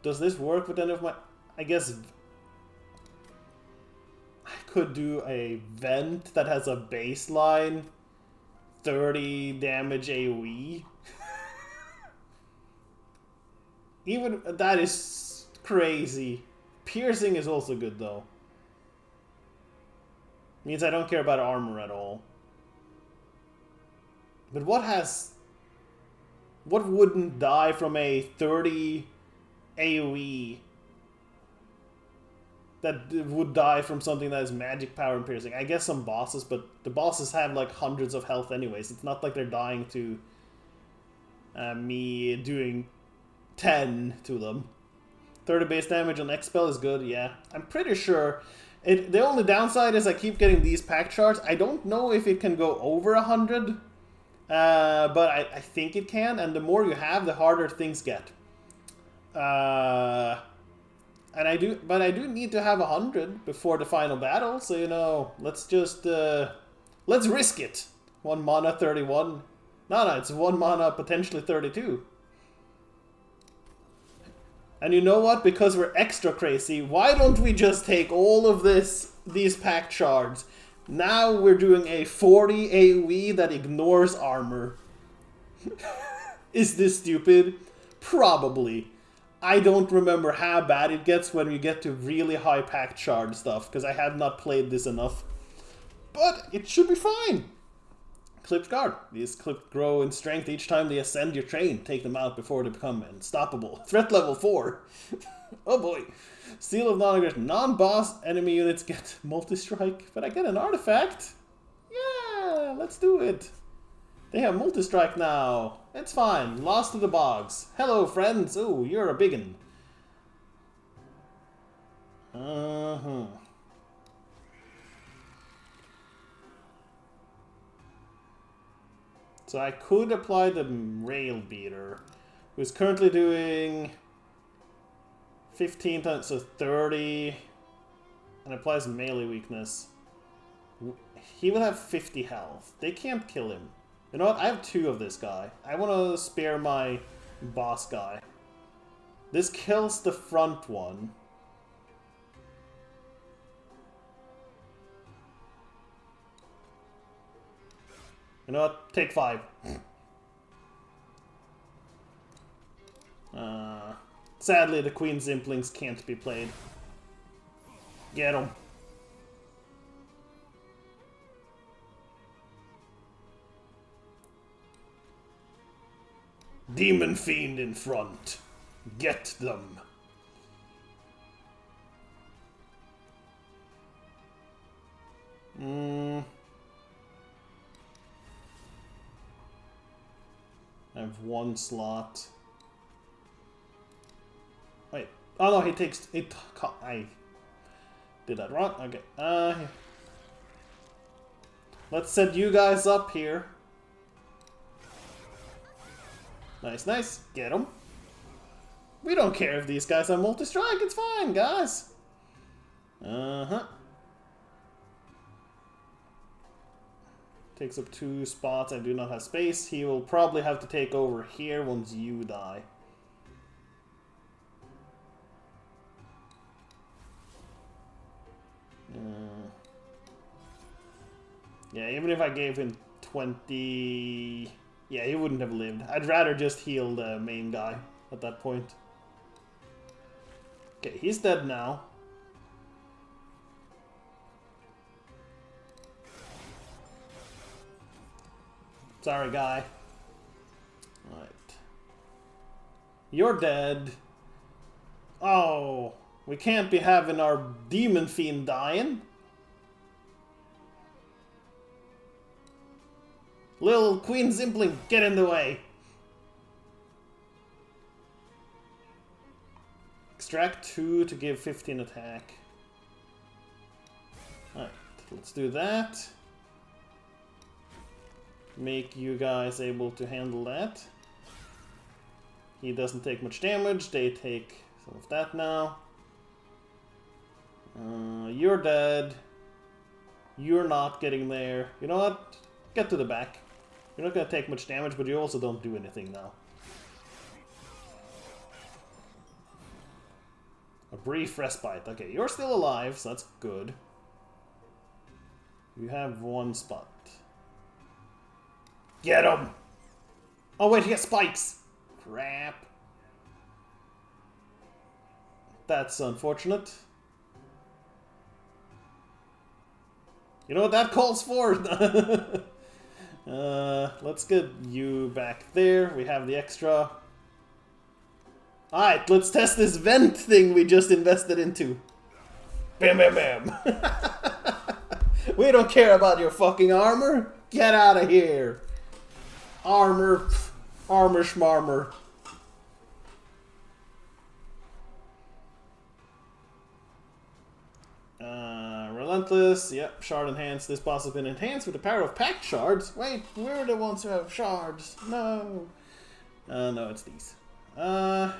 Does this work with any of my... I guess... I could do a vent that has a baseline 30 damage AoE. Even... That is crazy. Piercing is also good, though. Means I don't care about armor at all. But what has... What wouldn't die from a 30 AoE that would die from something that has magic power and piercing? I guess some bosses, but the bosses have like hundreds of health anyways. It's not like they're dying to me doing 10 to them. 30 base damage on X spell is good, yeah. I'm pretty sure... The only downside is I keep getting these pack charts. I don't know if it can go over 100. But I think it can, and the more you have, the harder things get. And I do need to have 100 before the final battle, so you know, let's just let's risk it. 1 mana 31. No, it's 1 mana potentially 32. And you know what? Because we're extra crazy, why don't we just take all of these pack shards? Now we're doing a 40 AoE that ignores armor. Is this stupid? Probably. I don't remember how bad it gets when we get to really high packed shard stuff, because I have not played this enough. But it should be fine. Clipped guard. These clipped grow in strength each time they ascend your train. Take them out before they become unstoppable. Threat level 4. Oh boy. Seal of non-aggression. Non-boss enemy units get multi-strike, but I get an artifact. Yeah, let's do it. They have multi-strike now. It's fine. Lost to the bogs. Hello, friends. Ooh, you're a biggin. So I could apply the Rail Beater, who's currently doing 15 times, so 30, and applies melee weakness. He will have 50 health. They can't kill him. You know what? I have 2 of this guy. I want to spare my boss guy. This kills the front one. You know what? Take 5. Sadly, the Queen Zimplings can't be played. Get 'em. Demon Fiend in front. Get them. I have 1 slot. Wait. Oh no, he takes it. I did that wrong. Okay. Let's set you guys up here. Nice, nice. Get them. We don't care if these guys are multi-strike. It's fine, guys. Takes up 2 spots. I do not have space. He will probably have to take over here once you die. Yeah, even if I gave him 20... Yeah, he wouldn't have lived. I'd rather just heal the main guy at that point. Okay, he's dead now. Sorry, guy. Alright. You're dead. Oh, we can't be having our demon fiend dying. Little Queen Zimpling, get in the way. Extract 2 to give 15 attack. Alright, let's do that. Make you guys able to handle that. He doesn't take much damage, they take some of that now. You're dead. You're not getting there. You know what? Get to the back. You're not going to take much damage, but you also don't do anything now. A brief respite. Okay, you're still alive, so that's good. You have 1 spot. Get him! Oh wait, he has spikes! Crap. That's unfortunate. You know what that calls for? Let's get you back there. We have the extra. Alright, let's test this vent thing we just invested into. Bam, bam, bam. We don't care about your fucking armor. Get out of here. Armor, armor schmarmor. Relentless, yep, shard enhanced. This boss has been enhanced with the power of packed shards. Wait, we're the ones who have shards. No. No, it's these. Get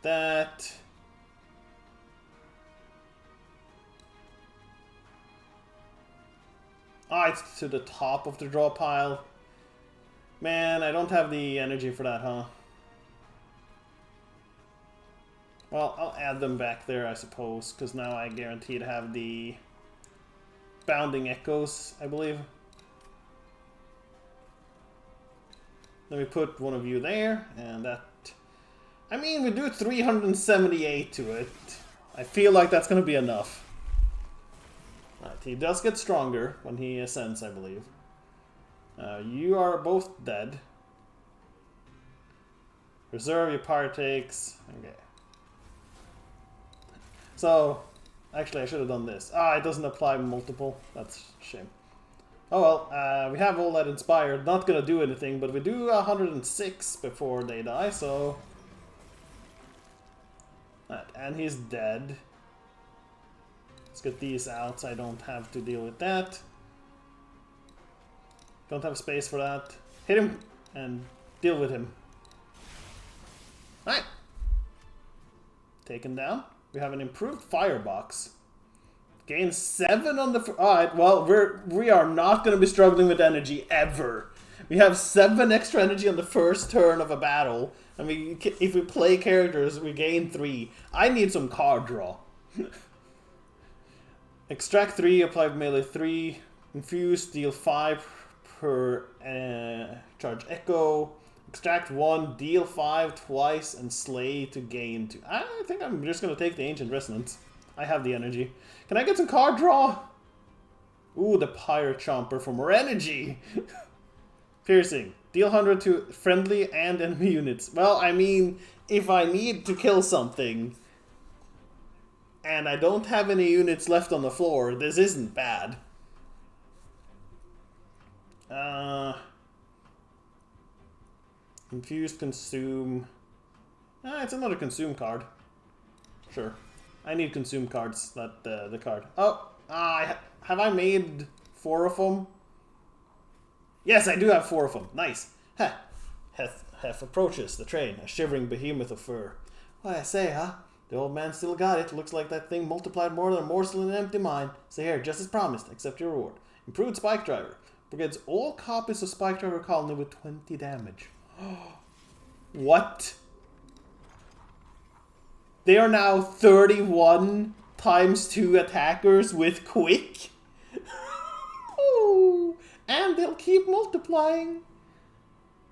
that. Ah, it's to the top of the draw pile. Man, I don't have the energy for that, huh? Well, I'll add them back there, I suppose, because now I guarantee to have the bounding echoes, I believe. Let me put one of you there, and that... I mean, we do 378 to it. I feel like that's going to be enough. Right, he does get stronger when he ascends, I believe. You are both dead. Reserve your partakes. Okay. So, actually I should have done this. Ah, it doesn't apply multiple. That's a shame. Oh well, we have all that inspired. Not gonna do anything, but we do 106 before they die, so... And he's dead. Let's get these out so I don't have to deal with that. Don't have space for that. Hit him and deal with him. Alright. Taken down. We have an improved firebox. Gain 7 on the... Alright, well, we are not going to be struggling with energy ever. We have 7 extra energy on the first turn of a battle. And if we play characters, we gain 3. I need some card draw. Extract 3, apply melee 3. Infuse, deal 5 per charge echo. Extract 1, deal 5 twice, and slay to gain 2. I think I'm just going to take the Ancient Resonance. I have the energy. Can I get some card draw? Ooh, the Pirate Chomper for more energy. Piercing. Deal 100 to friendly and enemy units. Well, I mean, if I need to kill something, and I don't have any units left on the floor, this isn't bad. Infused, consume. It's another consume card. Sure. I need consume cards, not the card. Oh, have I made 4 of them? Yes, I do have 4 of them. Nice. Heth approaches the train, a shivering behemoth of fur. What I say, huh? The old man still got it. Looks like that thing multiplied more than a morsel in an empty mine. So here, just as promised, accept your reward. Improved Spike Driver. Brigades all copies of Spike Driver Colony with 20 damage. What? They are now 31 times 2 attackers with quick. And they'll keep multiplying.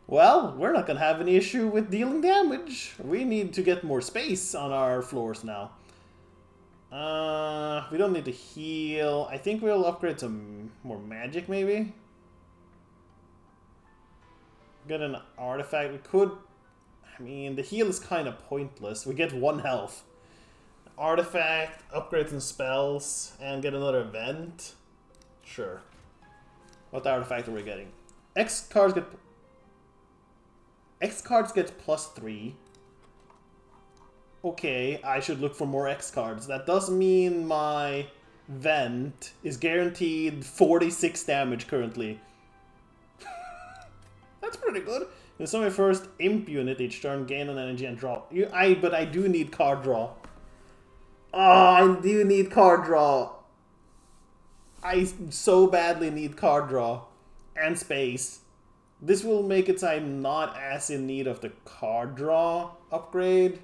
Well, we're not going to have any issue with dealing damage. We need to get more space on our floors now. We don't need to heal. I think we'll upgrade some more magic, maybe. Get an artifact. We could... I mean, the heal is kind of pointless. We get 1 health. Artifact, upgrade some spells, and get another event. Sure. What artifact are we getting? X cards get +3. Okay, I should look for more X cards. That does mean my vent is guaranteed 46 damage currently. That's pretty good. You summon your first imp unit each turn, gain an energy and draw. But I do need card draw. Oh, I do need card draw. I so badly need card draw. And space. This will make it so I'm not as in need of the card draw upgrade.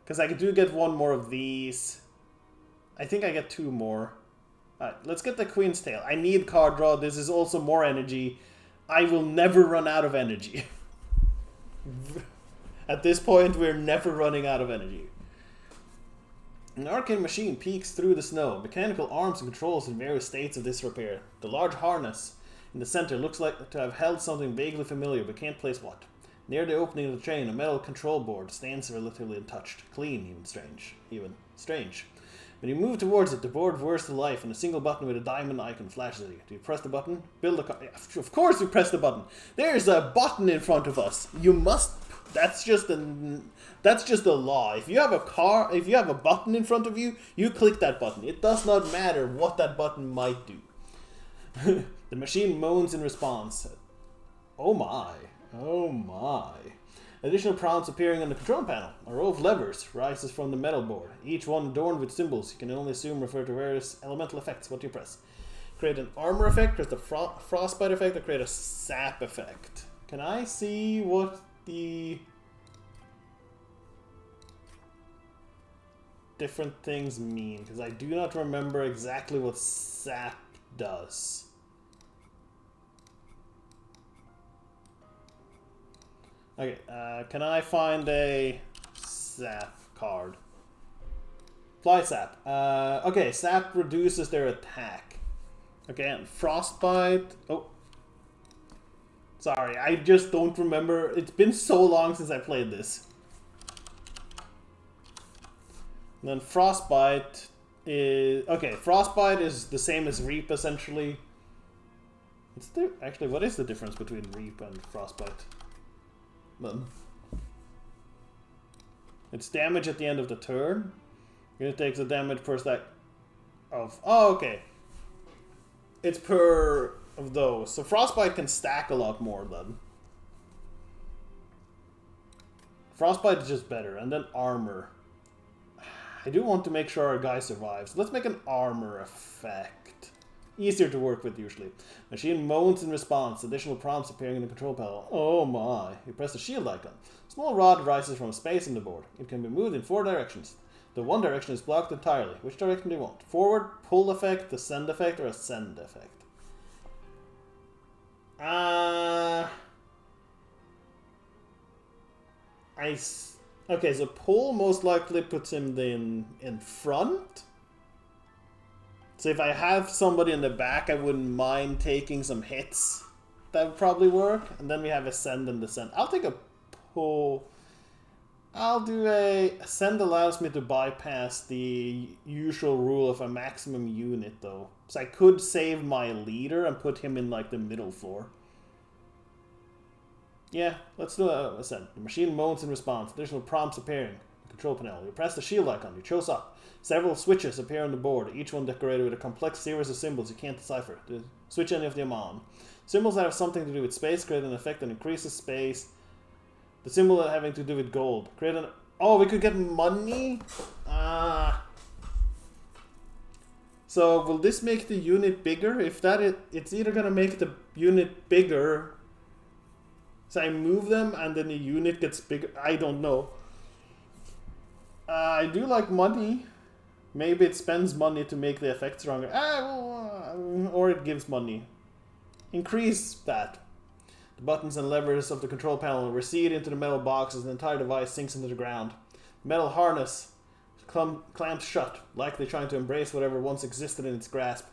Because I do get 1 more of these. I think I get 2 more. Alright, let's get the Queen's Tail. I need card draw. This is also more energy. I will never run out of energy. At this point, we're never running out of energy. An arcane machine peeks through the snow. Mechanical arms and controls in various states of disrepair. The large harness in the center looks like to have held something vaguely familiar, but can't place what. Near the opening of the train, a metal control board stands relatively untouched. Clean, even strange. When you move towards it, the board whirs to life, and a single button with a diamond icon flashes at you. Do you press the button? Build a car. Yeah, of course you press the button. There's a button in front of us. You must. That's just a law. If you have a button in front of you, you click that button. It does not matter what that button might do. The machine moans in response. Oh my. Oh my. Additional prompts appearing on the control panel. A row of levers rises from the metal board, each one adorned with symbols you can only assume refer to various elemental effects. What do you press? Create an armor effect, create a frostbite effect, or create a sap effect. Can I see what the different things mean? Because I do not remember exactly what sap does. Okay, can I find a sap card? Fly sap. Okay, sap reduces their attack. Okay, and frostbite. Oh. Sorry, I just don't remember. It's been so long since I played this. And then frostbite is... Okay, frostbite is the same as reap, essentially. Actually, what is the difference between reap and frostbite? It's damage at the end of the turn. It takes the damage per stack of... Oh, okay. It's per of those. So Frostbite can stack a lot more then. Frostbite is just better. And then armor. I do want to make sure our guy survives. Let's make an armor effect. Easier to work with usually. Machine moans in response. Additional prompts appearing in the control panel. Oh my. You press the shield icon. Small rod rises from space in the board. It can be moved in 4 directions. The one direction is blocked entirely. Which direction do you want? Forward, pull effect, descend effect, or ascend effect? Okay, so pull most likely puts him in front. So if I have somebody in the back, I wouldn't mind taking some hits. That would probably work. And then we have ascend and descend. I'll take a pull. I'll do a... Ascend allows me to bypass the usual rule of a maximum unit, though. So I could save my leader and put him in, like, the middle floor. Yeah, let's do a ascend. The machine moans in response. Additional prompts appearing. Control panel. You press the shield icon. You chose up. Several switches appear on the board, each one decorated with a complex series of symbols you can't decipher. Switch any of them on. Symbols that have something to do with space create an effect that increases space The symbol having to do with gold. Create an... Oh, we could get money? So, will this make the unit bigger? If that is... It's either gonna make the unit bigger... So I move them and then the unit gets bigger. I don't know. I do like money. Maybe it spends money to make the effect stronger. Or it gives money. Increase that. The buttons and levers of the control panel recede into the metal box as the entire device sinks into the ground. The metal harness clamps shut, likely trying to embrace whatever once existed in its grasp.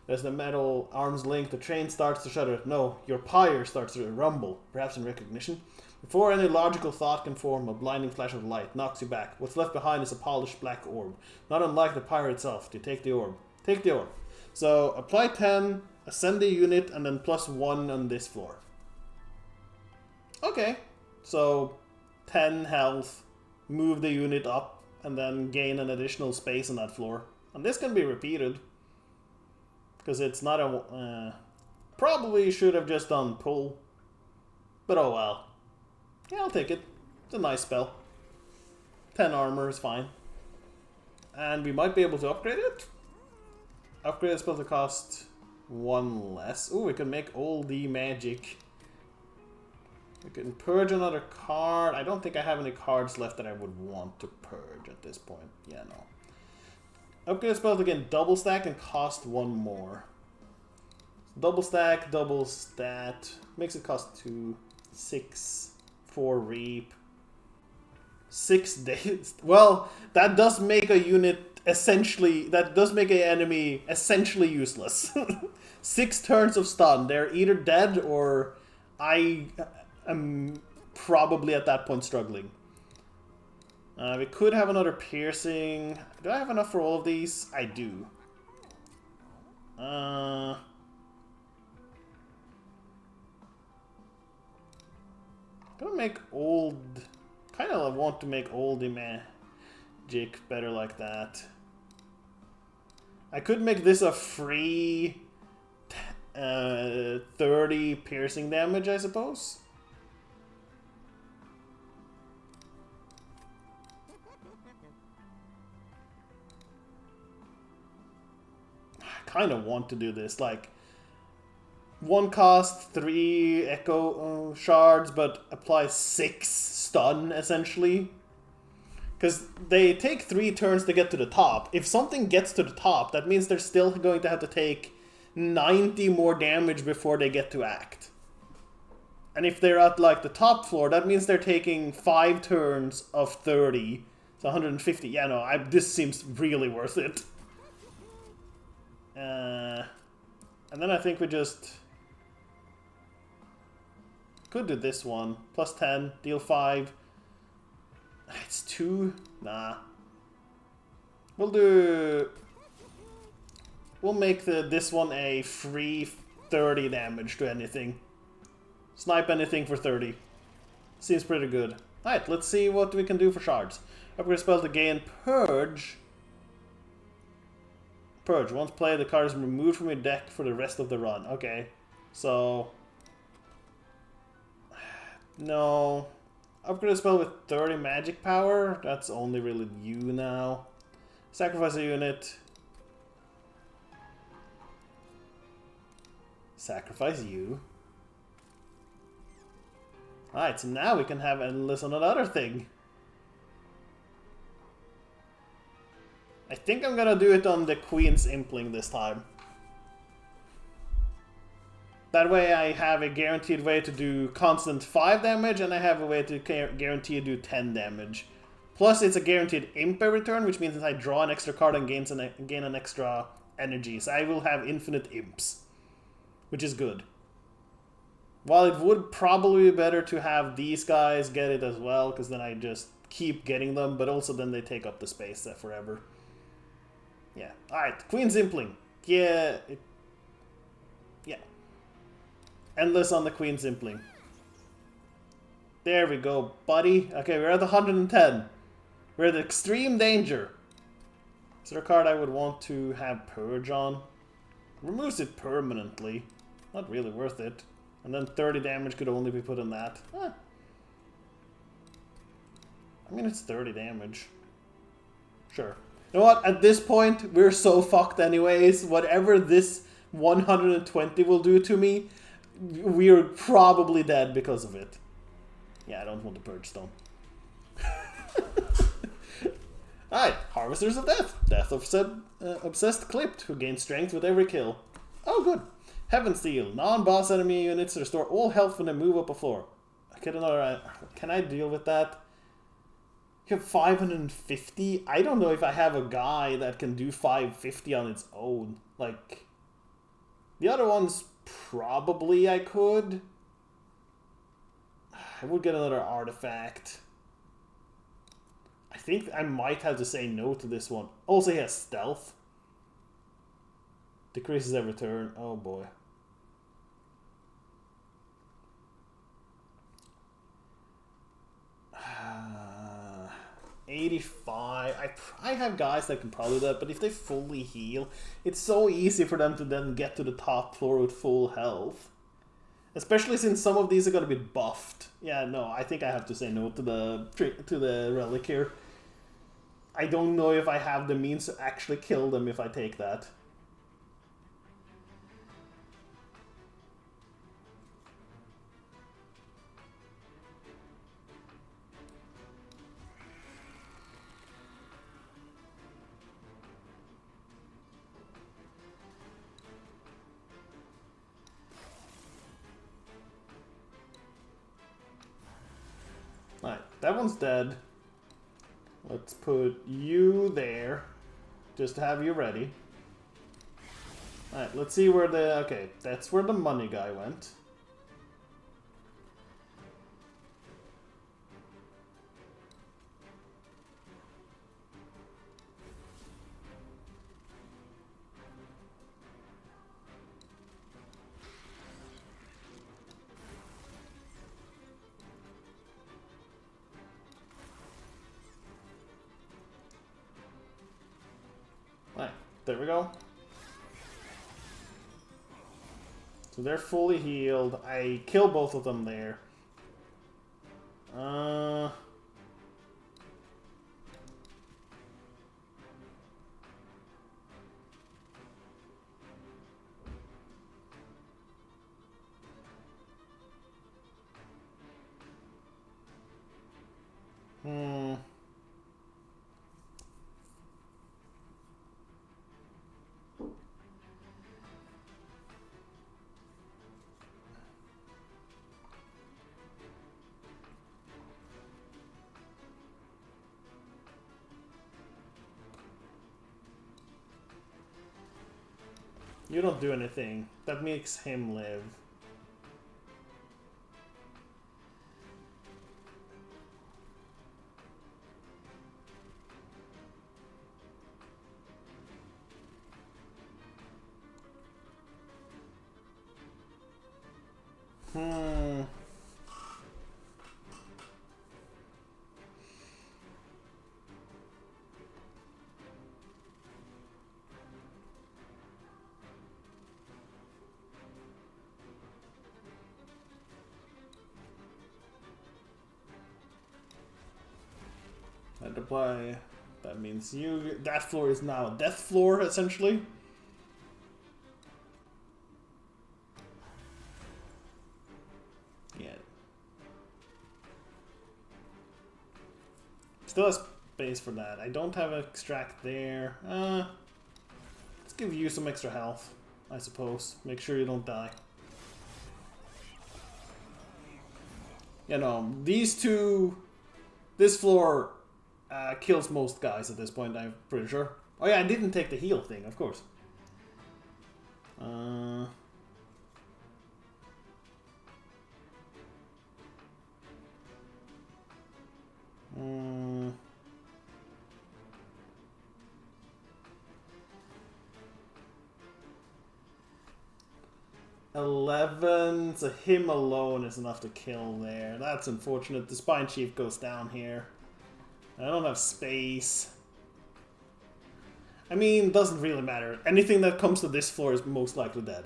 As the metal arms link, the train starts to shudder. No, your pyre starts to rumble, perhaps in recognition. Before any logical thought can form, a blinding flash of light knocks you back. What's left behind is a polished black orb. Not unlike the pyre itself. Do you take the orb? Take the orb. So, apply 10, ascend the unit, and then +1 on this floor. Okay. So, 10 health, move the unit up, and then gain an additional space on that floor. And this can be repeated. Because it's not a... probably should have just done pull. But oh well. Yeah, I'll take it. It's a nice spell. 10 armor is fine. And we might be able to upgrade it. Upgrade is supposed to cost 1 less. Ooh, we can make all the magic. We can purge another card. I don't think I have any cards left that I would want to purge at this point. Yeah, no. Upgrade spells again, double stack and cost 1 more. Double stack, double stat. Makes it cost 2, 6, 4 reap. 6 days. Well, that does make a unit essentially, that does make an enemy essentially useless. 6 turns of stun. They're either dead or I am probably at that point struggling. We could have another piercing. Do I have enough for all of these? I do. Gonna make old... Kind of want to make oldie magic better like that. I could make this a free 30 piercing damage, I suppose. Kind of want to do this, like 1 cost, 3 echo shards, but apply 6 stun essentially, because they take 3 turns to get to the top. If something gets to the top, that means they're still going to have to take 90 more damage before they get to act. And if they're at like the top floor, that means they're taking 5 turns of 30, so 150. Yeah, no, this seems really worth it. And then I think we just could do this one. +10, deal 5. It's 2. Nah. We'll make this one a free 30 damage to anything. Snipe anything for 30. Seems pretty good. Alright, let's see what we can do for shards. Upgrade spell to gain Purge. Purge. Once played, the card is removed from your deck for the rest of the run. Okay. So... No. Upgrade a spell with 30 magic power. That's only really you now. Sacrifice a unit. Sacrifice you. Alright, so now we can have endless on another thing. I think I'm gonna do it on the Queen's Impling this time. That way I have a guaranteed way to do constant 5 damage, and I have a way to guarantee to do 10 damage. Plus it's a guaranteed imp every turn, which means that I draw an extra card and gain an extra energy. So I will have infinite imps, which is good. While it would probably be better to have these guys get it as well, because then I just keep getting them, but also then they take up the space forever. Yeah. Alright, Queen's Impling. Yeah. Yeah. Endless on the Queen's Impling. There we go, buddy. Okay, we're at 110. We're at extreme danger. Is there a card I would want to have Purge on? Removes it permanently. Not really worth it. And then 30 damage could only be put on that. I mean, it's 30 damage. Sure. You know what? At this point, we're so fucked anyways. Whatever this 120 will do to me, we're probably dead because of it. Yeah, I don't want the Purge Stone. Alright, Harvesters of Death. Death Obsessed Clipped, who gains strength with every kill. Oh, good. Heaven's Seal. Non-boss enemy units restore all health when they move up a floor. Can I deal with that? You have 550? I don't know if I have a guy that can do 550 on its own. Like, the other ones, probably I could. I would get another artifact. I think I might have to say no to this one. Also, he has stealth. Decreases every turn. Oh boy. 85. I have guys that can probably do that, but if they fully heal, it's so easy for them to then get to the top floor with full health. Especially since some of these are going to be buffed. Yeah, no, I think I have to say no to the relic here. I don't know if I have the means to actually kill them if I take that. Alright, that one's dead. Let's put you there. Just to have you ready. Alright, let's see where the... Okay, that's where the money guy went. Alright, there we go. So they're fully healed. I kill both of them there. You don't do anything. That makes him live. I'd apply. That means you. That floor is now a death floor, essentially. Yeah. Still has space for that. I don't have extract there. Let's give you some extra health, I suppose. Make sure you don't die. You know, these two. This floor. Kills most guys at this point, I'm pretty sure. Oh yeah, I didn't take the heal thing, of course. 11, so him alone is enough to kill there. That's unfortunate. The Spine Chief goes down here. I don't have space. I mean, doesn't really matter. Anything that comes to this floor is most likely dead.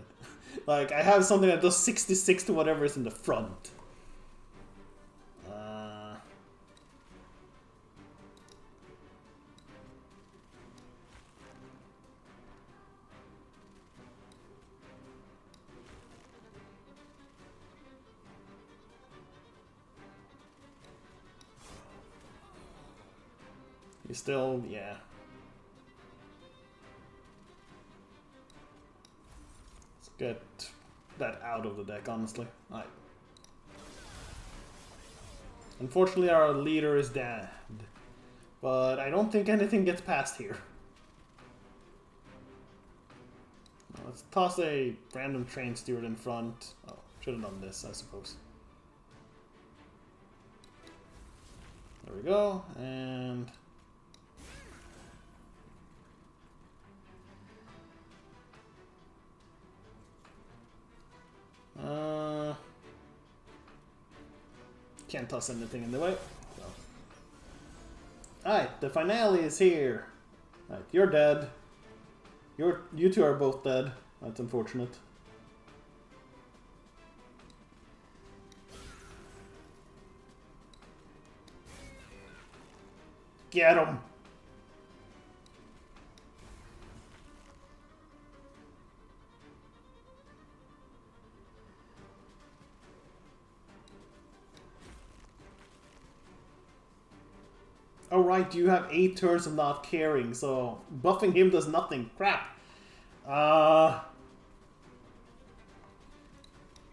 Like, I have something that does 66 to whatever is in the front. You still, yeah. Let's get that out of the deck, honestly. Alright. Unfortunately, our leader is dead. But I don't think anything gets past here. Let's toss a random train steward in front. Oh, should have done this, I suppose. There we go, and... can't toss anything in the way. So. Alright, the finale is here. Alright, you're dead. You two are both dead. That's unfortunate. Get him! Oh right, you have 8 turns of not caring, so buffing him does nothing. Crap.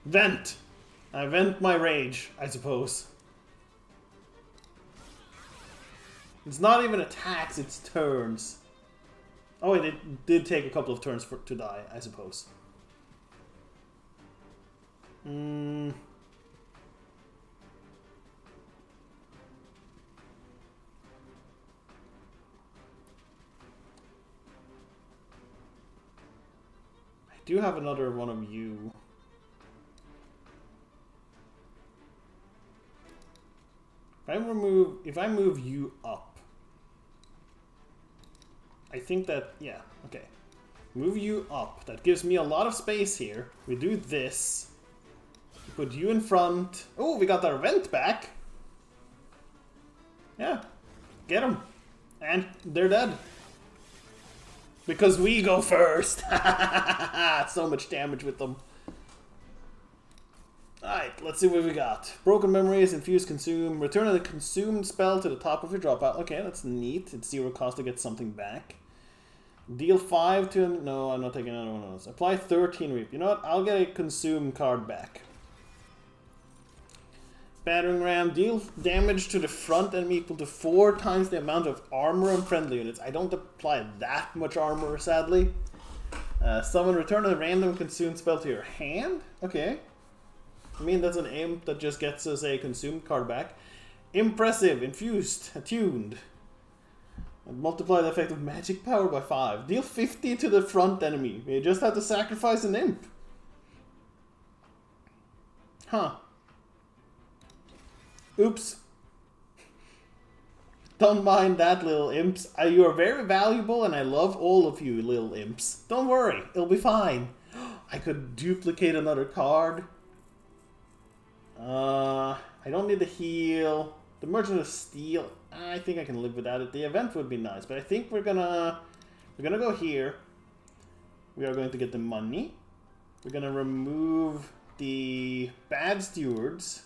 Vent! I vent my rage, I suppose. It's not even attacks, it's turns. Oh, it did take a couple of turns to die, I suppose. I do have another one of you. If I move you up, I think that, yeah, okay. Move you up. That gives me a lot of space here. We do this. Put you in front. Oh, we got our vent back. Yeah. Get them. And they're dead. Because we go first. So much damage with them. Alright, let's see what we got. Broken Memories, Infuse, Consume. Return the consumed spell to the top of your dropout. Okay, that's neat. It's 0 cost to get something back. Deal 5 to... No, I'm not taking another one of those. Apply 13 Reap. You know what? I'll get a Consume card back. Battering Ram. Deal damage to the front enemy equal to 4 times the amount of armor and friendly units. I don't apply that much armor, sadly. Summon. Return a random consumed spell to your hand. Okay. I mean, that's an imp that just gets us a consumed card back. Impressive. Infused. Attuned. And multiply the effect of magic power by 5. Deal 50 to the front enemy. You just have to sacrifice an imp. Huh. Oops. Don't mind that, little imps. You are very valuable and I love all of you, little imps. Don't worry, it'll be fine. I could duplicate another card. I don't need the heal. The Merchant of Steel, I think I can live without it. The event would be nice, but I think we're gonna go here. We are going to get the money. We're gonna remove the bad stewards.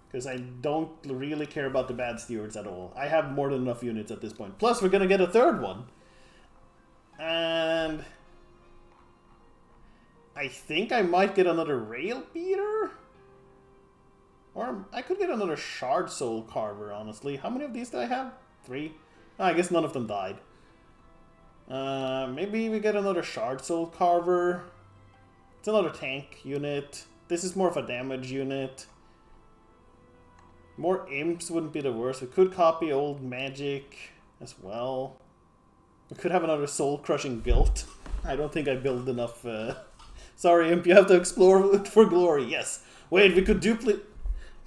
Because I don't really care about the bad stewards at all. I have more than enough units at this point. Plus, we're gonna get a third one. And I think I might get another Rail Beater. Or I could get another Shard Soul Carver, honestly. How many of these do I have? 3? Oh, I guess none of them died. Maybe we get another Shard Soul Carver. It's another tank unit. This is more of a damage unit. More imps wouldn't be the worst. We could copy old magic as well. We could have another soul-crushing build. I don't think I build enough. Sorry, imp, you have to explore for glory. Yes. Wait, we could duplicate.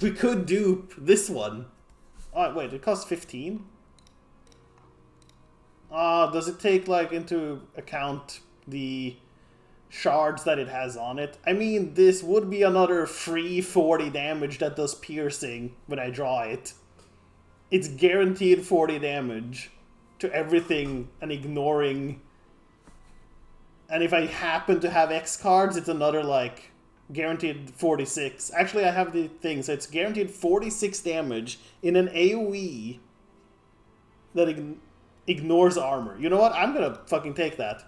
We could dupe this one. Oh, wait, it costs 15? Does it take, like, into account the shards that it has on it? I mean, this would be another free 40 damage that does piercing when I draw it. It's guaranteed 40 damage to everything and ignoring. And if I happen to have X cards, it's another, like, guaranteed 46. Actually, I have the thing, so it's guaranteed 46 damage in an AoE that ignores armor. You know what? I'm gonna fucking take that.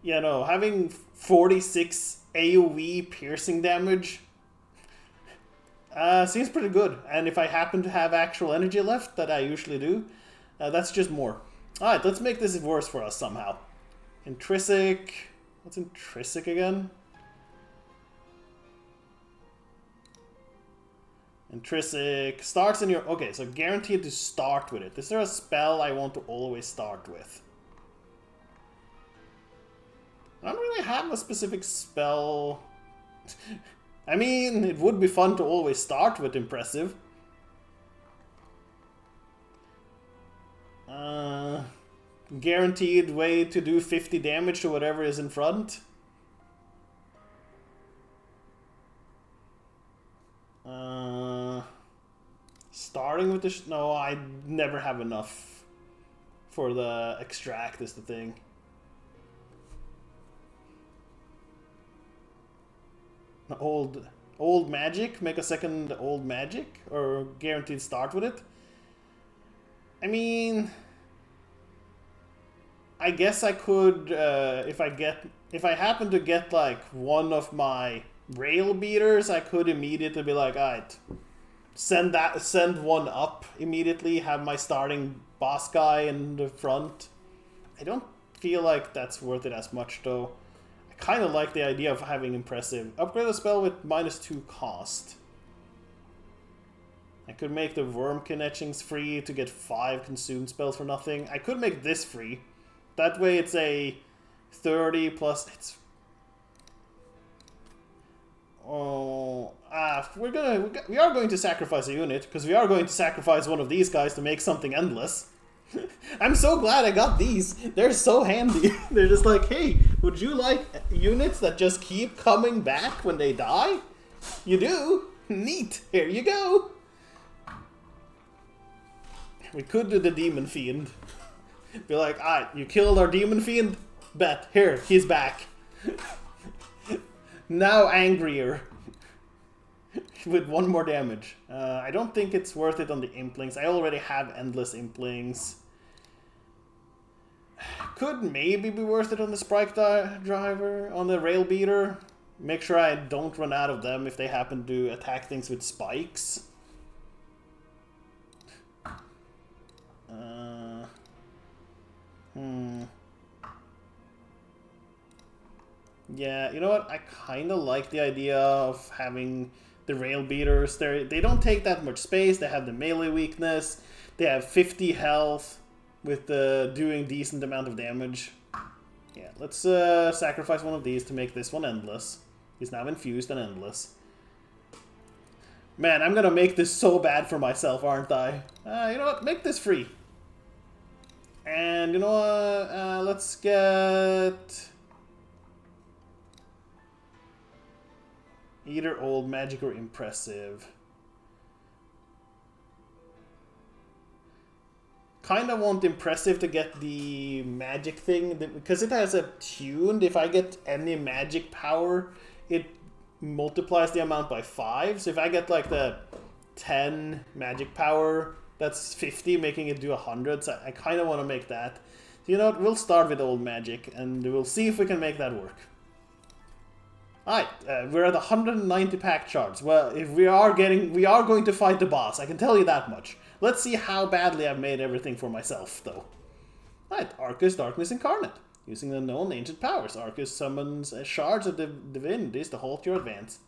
Yeah, no, having 46 AoE piercing damage seems pretty good. And if I happen to have actual energy left, that I usually do, that's just more. Alright, let's make this worse for us somehow. Intrinsic. What's intrinsic again? Intrinsic starts in your... Okay, so guaranteed to start with it. Is there a spell I want to always start with? I don't really have a specific spell. I mean, it would be fun to always start with impressive. Guaranteed way to do 50 damage to whatever is in front. Starting with the... No, I never have enough for the extract is the thing. Old magic? Make a second old magic? Or guaranteed start with it? I mean... I guess I could, if I happen to get like one of my rail beaters, I could immediately be like, alright, send one up immediately, have my starting boss guy in the front. I don't feel like that's worth it as much though. I kind of like the idea of having impressive. Upgrade a spell with -2 cost. I could make the worm connections free to get 5 consumed spells for nothing. I could make this free. That way it's a 30 plus... It's... Oh... we are going to sacrifice a unit, because we are going to sacrifice one of these guys to make something endless. I'm so glad I got these. They're so handy. They're just like, hey, would you like units that just keep coming back when they die? You do? Neat. Here you go. We could do the Demon Fiend. Be like, alright, you killed our Demon Fiend? Bet. Here, he's back. Now angrier. With 1 more damage. I don't think it's worth it on the Implings. I already have endless Implings. Could maybe be worth it on the Sprite Driver, on the Rail Beater. Make sure I don't run out of them if they happen to attack things with spikes. Yeah, you know what? I kind of like the idea of having the rail beaters. They don't take that much space. They have the melee weakness. They have 50 health with doing decent amount of damage. Yeah, let's sacrifice one of these to make this one endless. He's now infused and endless. Man, I'm gonna make this so bad for myself, aren't I? You know what? Make this free. And you know what? Let's get... either old magic or impressive. Kind of want impressive to get the magic thing, because it has a tuned. If I get any magic power, it multiplies the amount by 5. So if I get like the 10 magic power, that's 50, making it do 100. So I kind of want to make that. So you know what? We'll start with old magic, and we'll see if we can make that work. Alright, we're at 190 pack charts. Well, if we are going to fight the boss, I can tell you that much. Let's see how badly I've made everything for myself, though. Alright, Arcus Darkness Incarnate. Using the known ancient powers, Arcus summons shards of divinities to halt your advance.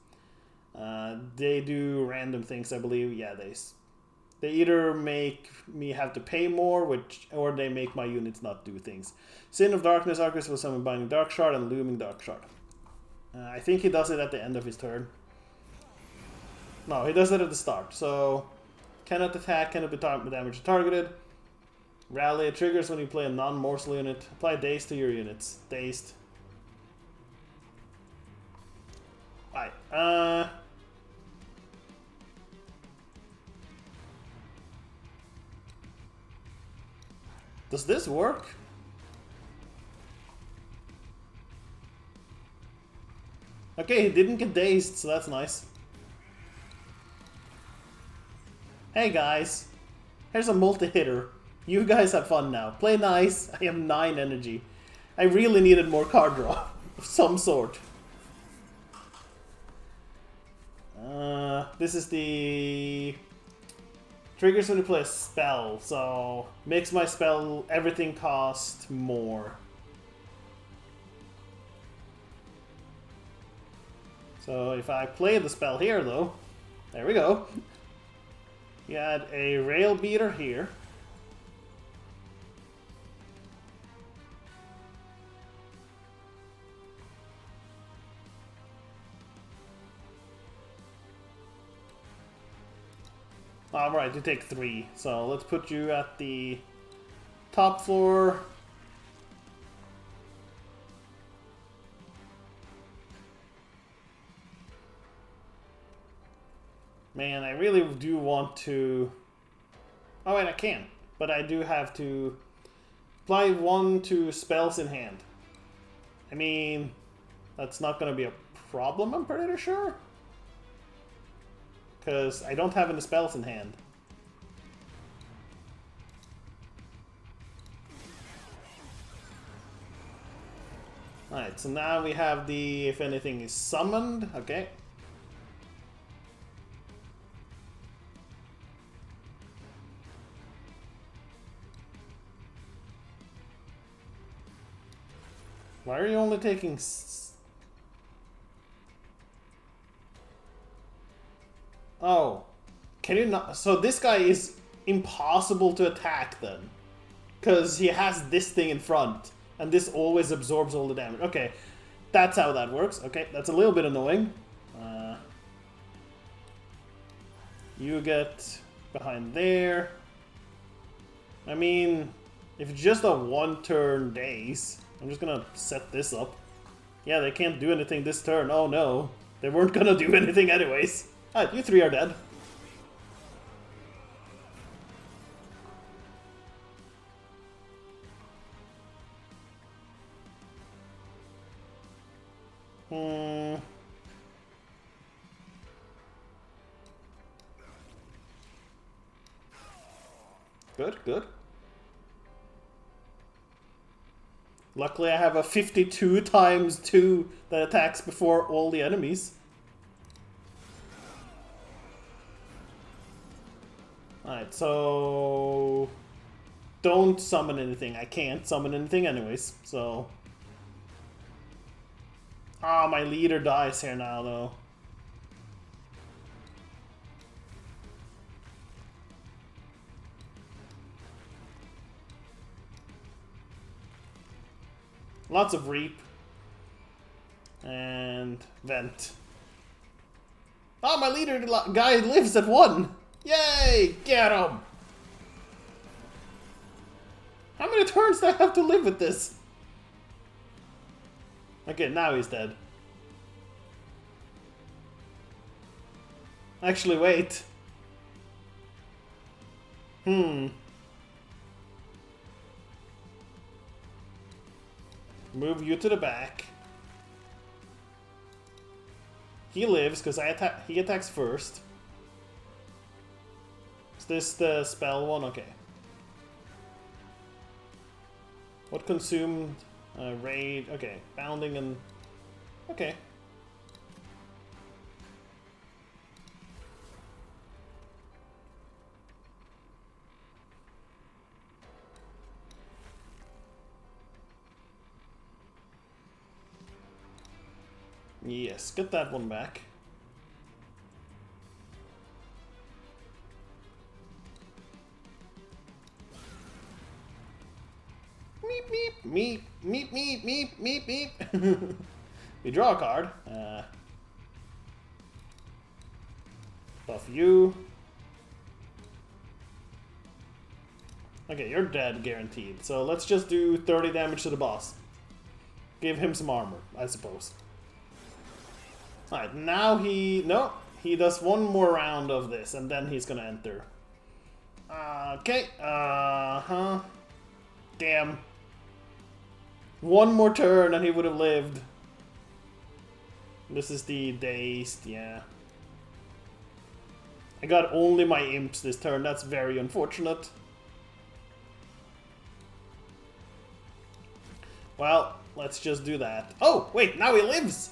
They do random things, I believe. Yeah, they either make me have to pay more, or they make my units not do things. Sin of Darkness, Arcus will summon Binding Dark Shard and Looming Dark Shard. I think he does it at the end of his turn. No, he does it at the start. So, cannot attack, cannot be damaged or targeted. Rally triggers when you play a non-morsel unit. Apply Dazed to your units. Dazed. Alright, does this work? Okay, he didn't get dazed, so that's nice. Hey guys, here's a multi-hitter. You guys have fun now. Play nice. I have 9 energy. I really needed more card draw of some sort. This is the triggers when you play a spell, so makes my spell everything cost more. So if I play the spell here though, there we go. You add a rail beater here. Alright, you take 3. So let's put you at the top floor. Man, I really do want to... Oh wait, I can. But I do have to apply 1 to spells in hand. I mean, that's not going to be a problem, I'm pretty sure. Because I don't have any spells in hand. Alright, so now we have the if anything is summoned. Okay. Why are you only taking... Oh. Can you not... So this guy is impossible to attack then. Because he has this thing in front. And this always absorbs all the damage. Okay. That's how that works. Okay, that's a little bit annoying. You get behind there. I mean, if it's just a 1-turn daze, I'm just gonna set this up. Yeah, they can't do anything this turn. Oh no. They weren't gonna do anything anyways. Alright, you 3 are dead. Good, good. Luckily I have a 52 times 2 that attacks before all the enemies. Alright, so... Don't summon anything. I can't summon anything anyways, so... Ah, my leader dies here now, though. Lots of reap. And vent. Oh, my leader guy lives at 1! Yay! Get him! How many turns do I have to live with this? Okay, now he's dead. Actually, wait. Move you to the back. He lives because he attacks first. Is this the spell one? Okay. What consumed? Raid. Okay. Bounding and... Okay. Yes, get that one back. Meep, meep, meep, meep, meep, meep, meep, meep. We draw a card. Buff you. Okay, you're dead, guaranteed. So let's just do 30 damage to the boss. Give him some armor, I suppose. Alright, now he... No, he does one more round of this, and then he's gonna enter. Okay, Damn. One more turn and he would have lived. This is the dazed, yeah. I got only my imps this turn. That's very unfortunate. Well, let's just do that. Oh, wait, now he lives!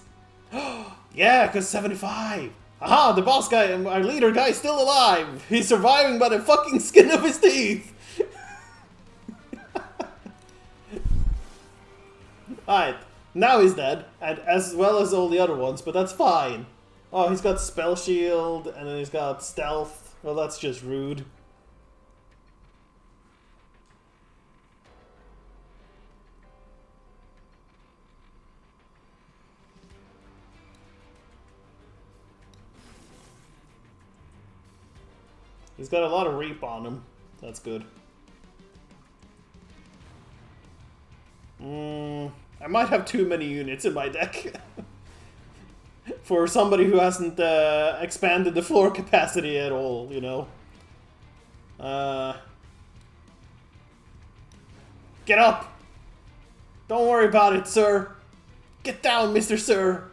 Yeah, because 75! Aha, the boss guy, our leader guy, is still alive! He's surviving by the fucking skin of his teeth! Alright, now he's dead, and as well as all the other ones, but that's fine. Oh, he's got Spell Shield, and then he's got Stealth. Well, that's just rude. He's got a lot of Reap on him. That's good. I might have too many units in my deck. For somebody who hasn't expanded the floor capacity at all, you know. Get up! Don't worry about it, sir. Get down, Mr. Sir.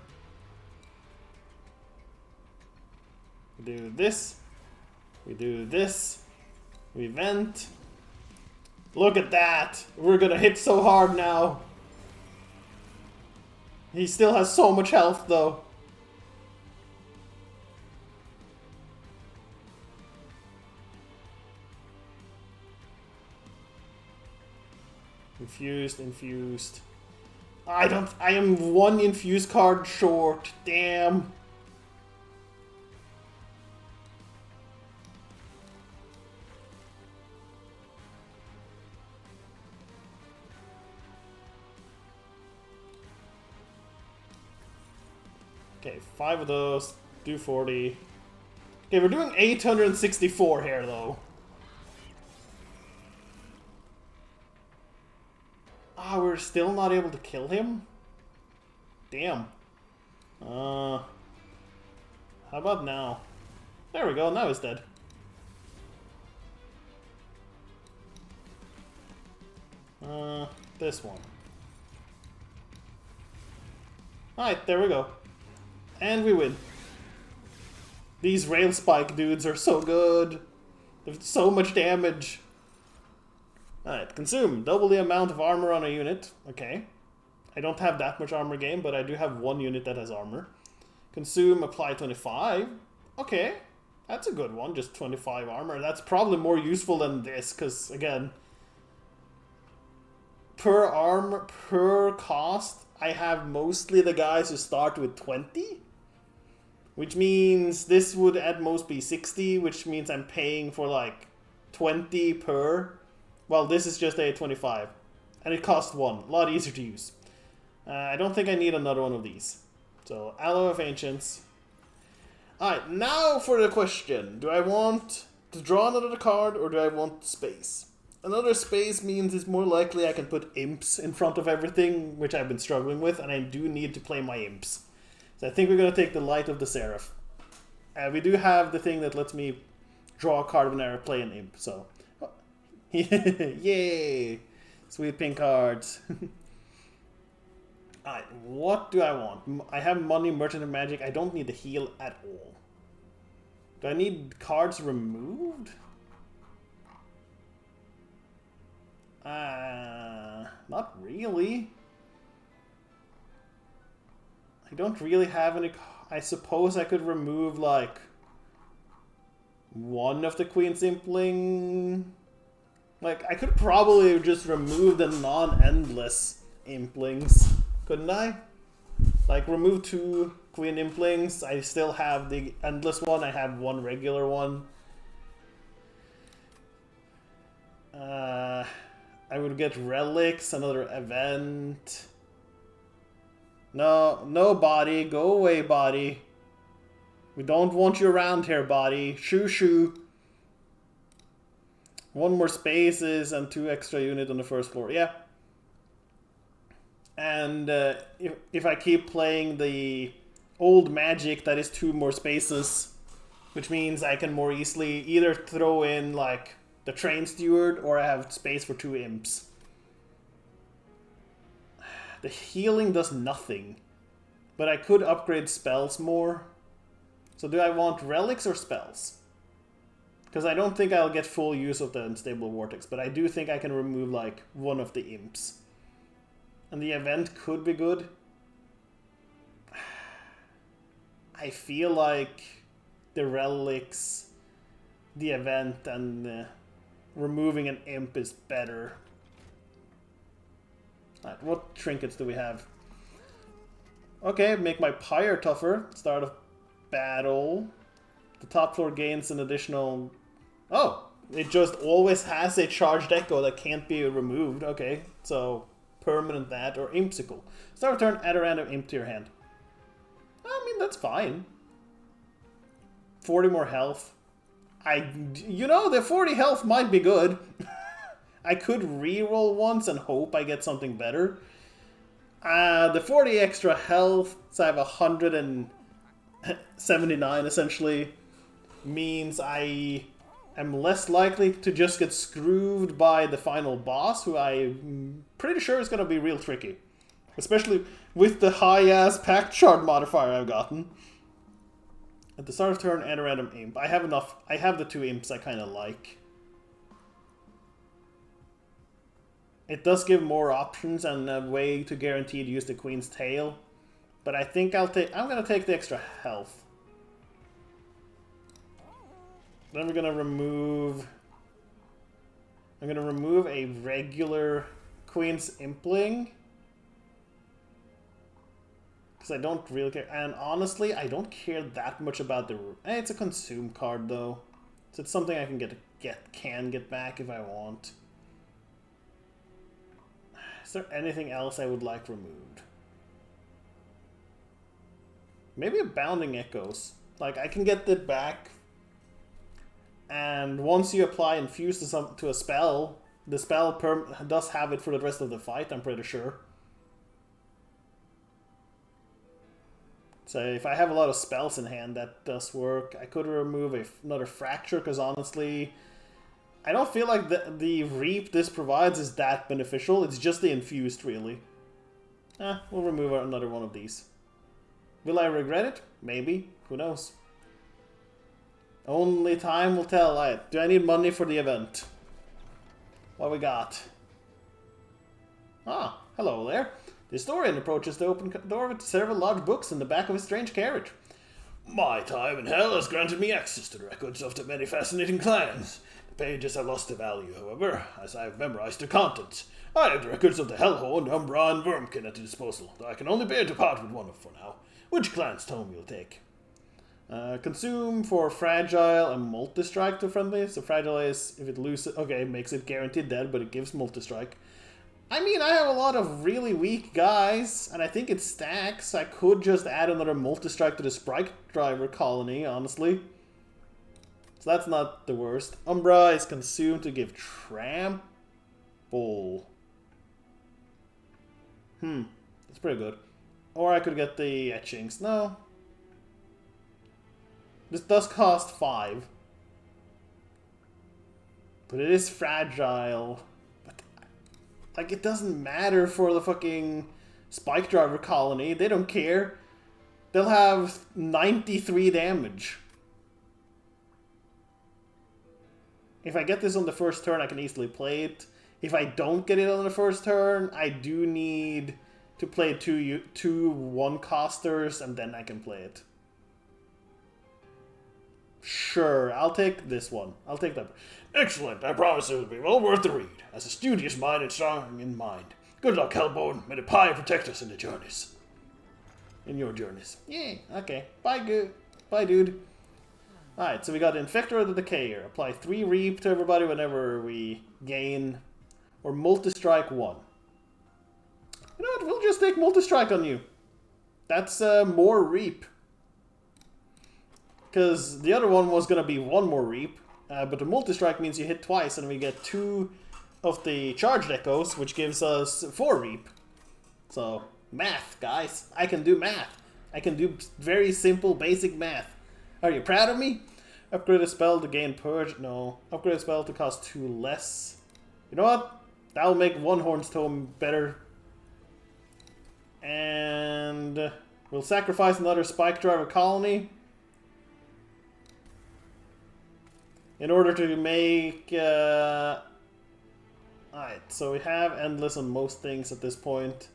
We do this. We do this. We vent. Look at that! We're gonna hit so hard now. He still has so much health, though. Infused, infused. I am one infused card short. Damn. Okay, 5 of those. Do 40. Okay, we're doing 864 here, though. Ah, we're still not able to kill him? Damn. How about now? There we go, now he's dead. This one. Alright, there we go. And we win. These rail spike dudes are so good. They've so much damage. Alright, consume. Double the amount of armor on a unit. Okay. I don't have that much armor game, but I do have one unit that has armor. Consume, apply 25. Okay. That's a good one, just 25 armor. That's probably more useful than this, because, again, per armor, per cost, I have mostly the guys who start with 20. Which means this would at most be 60, which means I'm paying for like 20 per. Well, this is just a 25. And it costs 1. A lot easier to use. I don't think I need another one of these. So, Alloy of Ancients. Alright, now for the question. Do I want to draw another card or do I want space? Another space means it's more likely I can put imps in front of everything, which I've been struggling with, and I do need to play my imps. So I think we're going to take the Light of the Seraph. We do have the thing that lets me draw a card whenever I play an imp, so... Yay! Sweet pink cards. Alright, what do I want? I have money, Merchant of Magic. I don't need the heal at all. Do I need cards removed? Not really. I don't really have any... I suppose I could remove, like, one of the Queen's Impling. Like, I could probably just remove the non-endless Implings, couldn't I? Like, remove 2 Queen Implings. I still have the endless one. I have 1 regular one. I would get relics, another event. No, body. Go away, body. We don't want you around here, body. Shoo, shoo. 1 more spaces and 2 extra units on the first floor. Yeah. And if I keep playing the old magic, that is 2 more spaces. Which means I can more easily either throw in, like, the Train Steward, or I have space for 2 imps. The healing does nothing. But I could upgrade spells more. So do I want relics or spells? Because I don't think I'll get full use of the Unstable Vortex, but I do think I can remove, like, one of the imps. And the event could be good. I feel like the relics, the event, and removing an imp is better. Right, what trinkets do we have? Okay, make my pyre tougher. Start of battle. The top floor gains an additional... Oh! It just always has a charged echo that can't be removed. Okay, so permanent that, or impsicle. Start of turn, add a random imp to your hand. I mean, that's fine. 40 more health. You know, the 40 health might be good. I could reroll once and hope I get something better. The 40 extra health, so I have 179 essentially, means I am less likely to just get screwed by the final boss, who I'm pretty sure is going to be real tricky. Especially with the high-ass pact shard modifier I've gotten. At the start of turn, add a random imp. I have enough. I have the 2 imps I kind of like. It does give more options and a way to guarantee to use the Queen's Tail. But I think I'm going to take the extra health. Then we're going to remove... I'm going to remove a regular Queen's Impling. Because I don't really care. And honestly, I don't care that much about the... it's a consume card, though. So it's something I can get back if I want. Is there anything else I would like removed? Maybe a Bounding Echoes. Like, I can get it back. And once you apply Infuse to a spell, the spell does have it for the rest of the fight, I'm pretty sure. So if I have a lot of spells in hand, that does work. I could remove another Fracture, because honestly, I don't feel like the Reap this provides is that beneficial. It's just the Infused, really. We'll remove another one of these. Will I regret it? Maybe. Who knows? Only time will tell. Do I need money for the event? What we got? Ah, hello there. The historian approaches the open door with several large books in the back of a strange carriage. My time in hell has granted me access to the records of the many fascinating clans. The pages have lost their value, however, as I have memorized their contents. I have the records of the Hellhorn, Umbra, and Wormkin at disposal, though I can only bear to part with one of for now. Which clan's tome you'll take? Consume for Fragile and Multi-Strike to friendly. So Fragile is, if it loses, okay, it makes it guaranteed dead, but it gives Multi-Strike. I mean, I have a lot of really weak guys, and I think it stacks. I could just add another Multi-Strike to the Sprite Driver colony, honestly. So that's not the worst. Umbra is consumed to give Trample. That's pretty good. Or I could get the Etchings. No. This does cost 5. But it is fragile. But, like, it doesn't matter for the fucking Spike Driver colony. They don't care. They'll have 93 damage. If I get this on the first turn, I can easily play it. If I don't get it on the first turn, I do need to play two one-costers, and then I can play it. Sure, I'll take this one. I'll take that. Excellent. I promise it will be well worth the read. As a studious mind and strong in mind. Good luck, Hellbone. May the pie protect us in the journeys. In your journeys. Yeah, okay. Bye, dude. Alright, so we got Infector of the Decayer. Apply 3 Reap to everybody whenever we gain, or Multi-Strike 1. You know what, we'll just take Multi-Strike on you. That's more Reap. Because the other one was going to be 1 more Reap, but the Multi-Strike means you hit twice and we get 2 of the Charged Echoes, which gives us 4 Reap. So, math, guys. I can do math. I can do very simple, basic math. Are you proud of me? Upgrade a spell to gain Purge? No. Upgrade a spell to cost 2 less. You know what? That'll make One Horn's Tome better. And we'll sacrifice another Spike Driver colony. In order to make... Alright, so we have endless on most things at this point.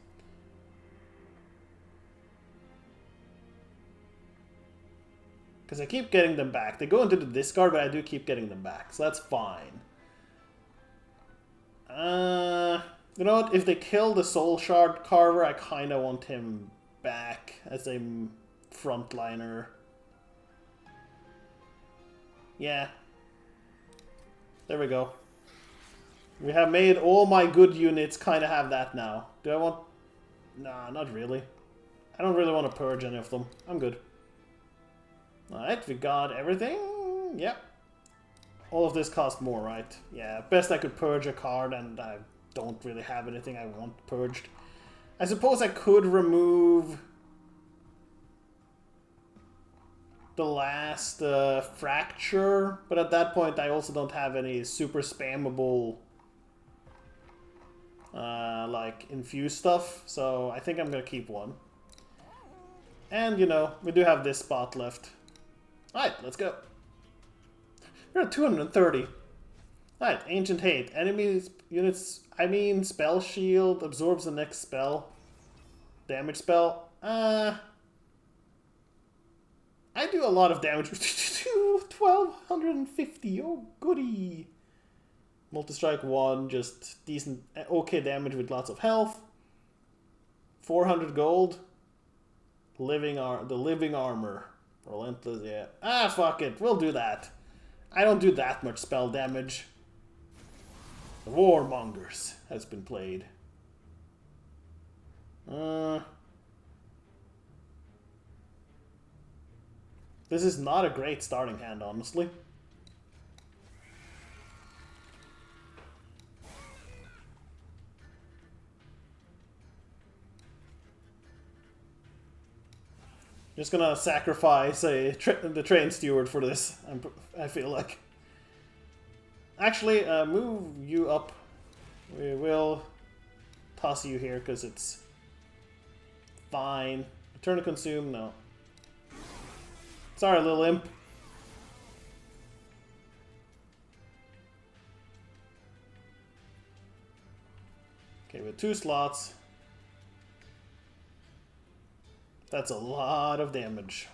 Because I keep getting them back. They go into the discard, but I do keep getting them back. So that's fine. You know what? If they kill the Soul Shard Carver, I kind of want him back as a frontliner. Yeah. There we go. We have made all my good units kind of have that now. Do I want... Nah, not really. I don't really want to purge any of them. I'm good. Alright, we got everything. Yep. All of this cost more, right? Yeah, best I could purge a card, and I don't really have anything I want purged. I suppose I could remove the last fracture, but at that point I also don't have any super spammable like infused stuff, so I think I'm gonna keep one. And you know, we do have this spot left. Alright, let's go. We're at 230. Alright, Ancient Hate. Enemies, units, I mean, Spell Shield absorbs the next spell. Damage spell. I do a lot of damage. 1250. Oh, goody. Multi-strike 1, just decent, okay damage with lots of health. 400 gold. The living armor. Relentless, yeah. Ah, fuck it. We'll do that. I don't do that much spell damage. The Warmongers has been played. This is not a great starting hand, honestly. Just gonna sacrifice the train steward for this, I feel like. Actually, move you up. We will toss you here because it's fine. Return to consume, no. Sorry, little imp. Okay, with 2 slots. That's a lot of damage.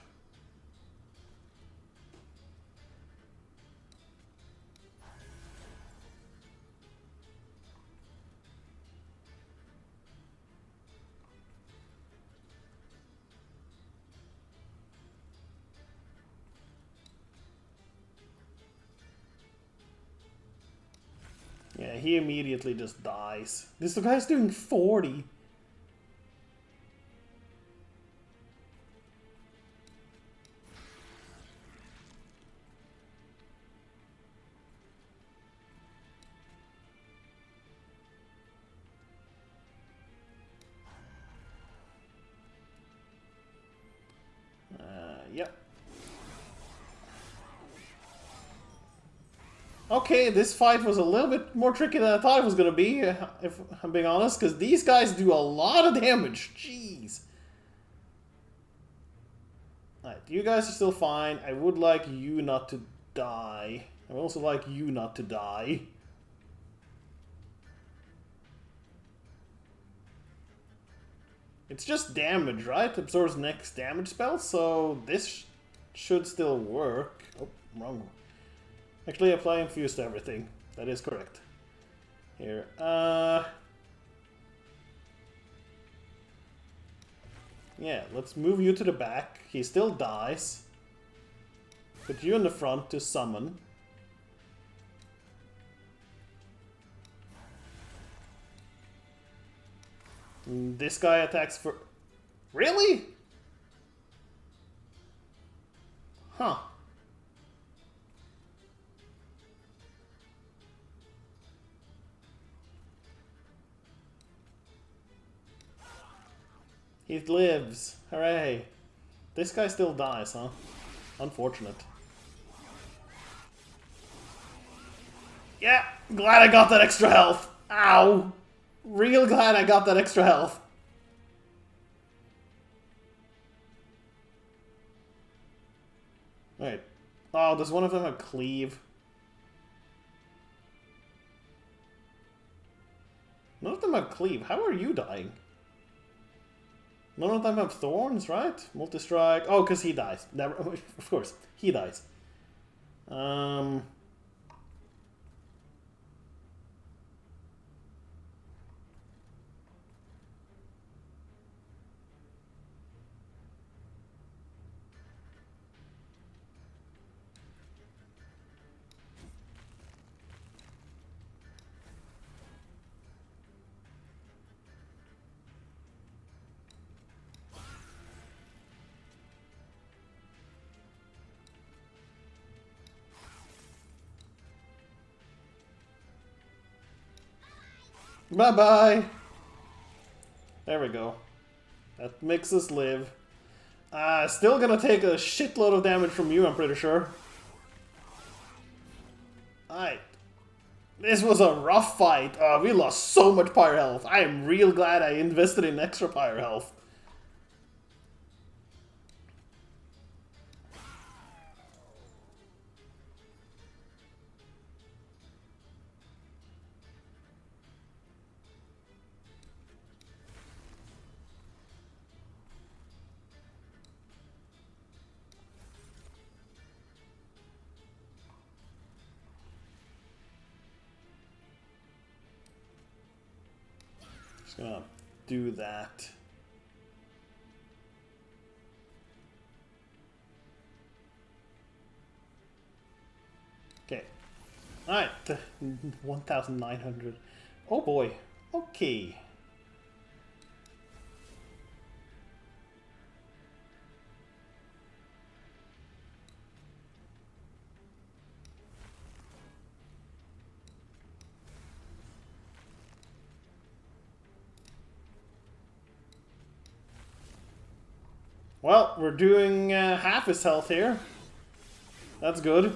Yeah, he immediately just dies. This guy's doing 40. Yep. Okay, this fight was a little bit more tricky than I thought it was going to be, if I'm being honest, because these guys do a lot of damage. Jeez. Alright, you guys are still fine. I would like you not to die. I would also like you not to die. It's just damage, right? Absorbs next damage spell, so this should still work. Oh, wrong one. Actually, apply infuse to everything. That is correct. Here. Yeah, let's move you to the back. He still dies. Put you in the front to summon. And this guy attacks for... Really? Huh. He lives. Hooray. This guy still dies, huh? Unfortunate. Yeah, glad I got that extra health. Ow. Real glad I got that extra health. Alright. Oh, does one of them have cleave? cleave. How are you dying? None of them have thorns, right? Multi-strike. Oh, because he dies. Never, of course, he dies. Bye-bye! There we go. That makes us live. Still gonna take a shitload of damage from you, I'm pretty sure. Alright. This was a rough fight. We lost so much pyre health. I am real glad I invested in extra pyre health. Just gonna do that. Okay. Alright. 1,900. Oh boy. Okay. Well, we're doing half his health here. That's good.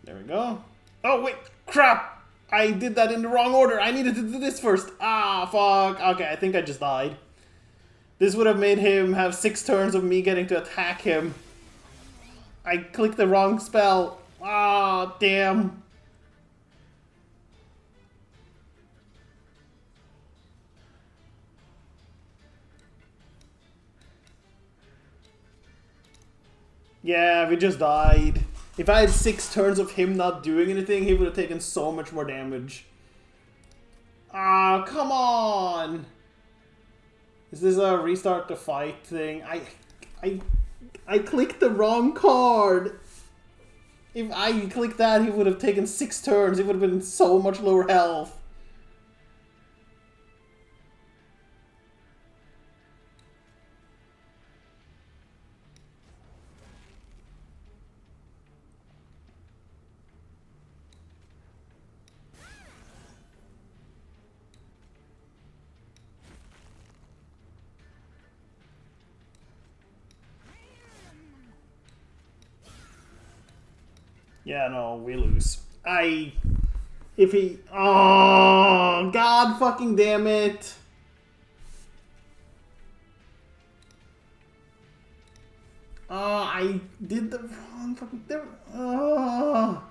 There we go. Oh, wait. Crap! I did that in the wrong order. I needed to do this first. Ah, fuck. Okay, I think I just died. This would have made him have 6 turns of me getting to attack him. I clicked the wrong spell. Ah, damn. Yeah, we just died. If I had 6 turns of him not doing anything, he would have taken so much more damage. Ah, come on! Is this a restart the fight thing? I clicked the wrong card! If I clicked that, he would have taken 6 turns. He would have been so much lower health. Yeah, no, we lose. If he... Oh, God fucking damn it. Oh, I did the wrong fucking... Oh.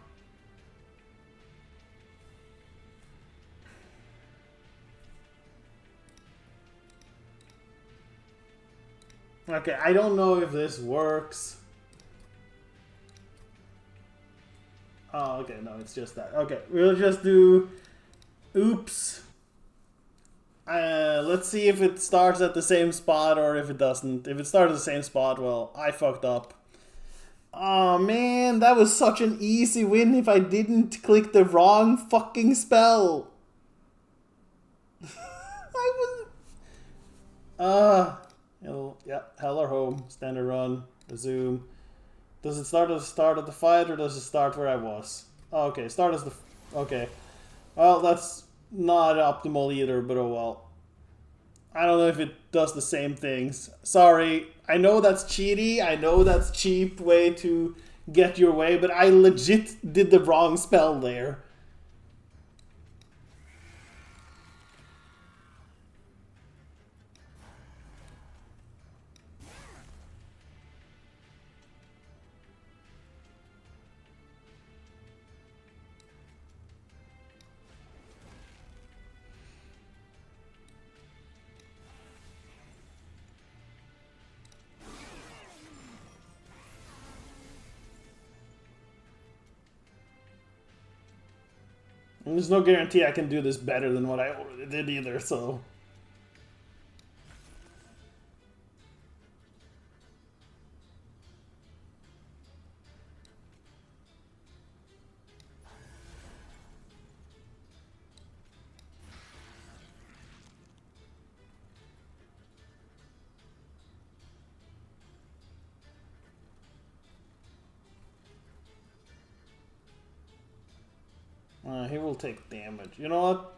Okay, I don't know if this works. Oh, okay, no, it's just that. Okay, we'll just do... Oops. Let's see if it starts at the same spot or if it doesn't. If it starts at the same spot, well, I fucked up. Oh, man, that was such an easy win if I didn't click the wrong fucking spell. I was... yeah, hell or home, standard run, resume. Does it start at the start of the fight or does it start where I was? Oh, okay, start as the... Okay. Well, that's Not optimal either, but oh well. I don't know if it does the same things. Sorry. I know that's cheaty. I know that's cheap way to get your way, but I legit did the wrong spell there. And there's no guarantee I can do this better than what I already did either, so... he will take damage. You know what?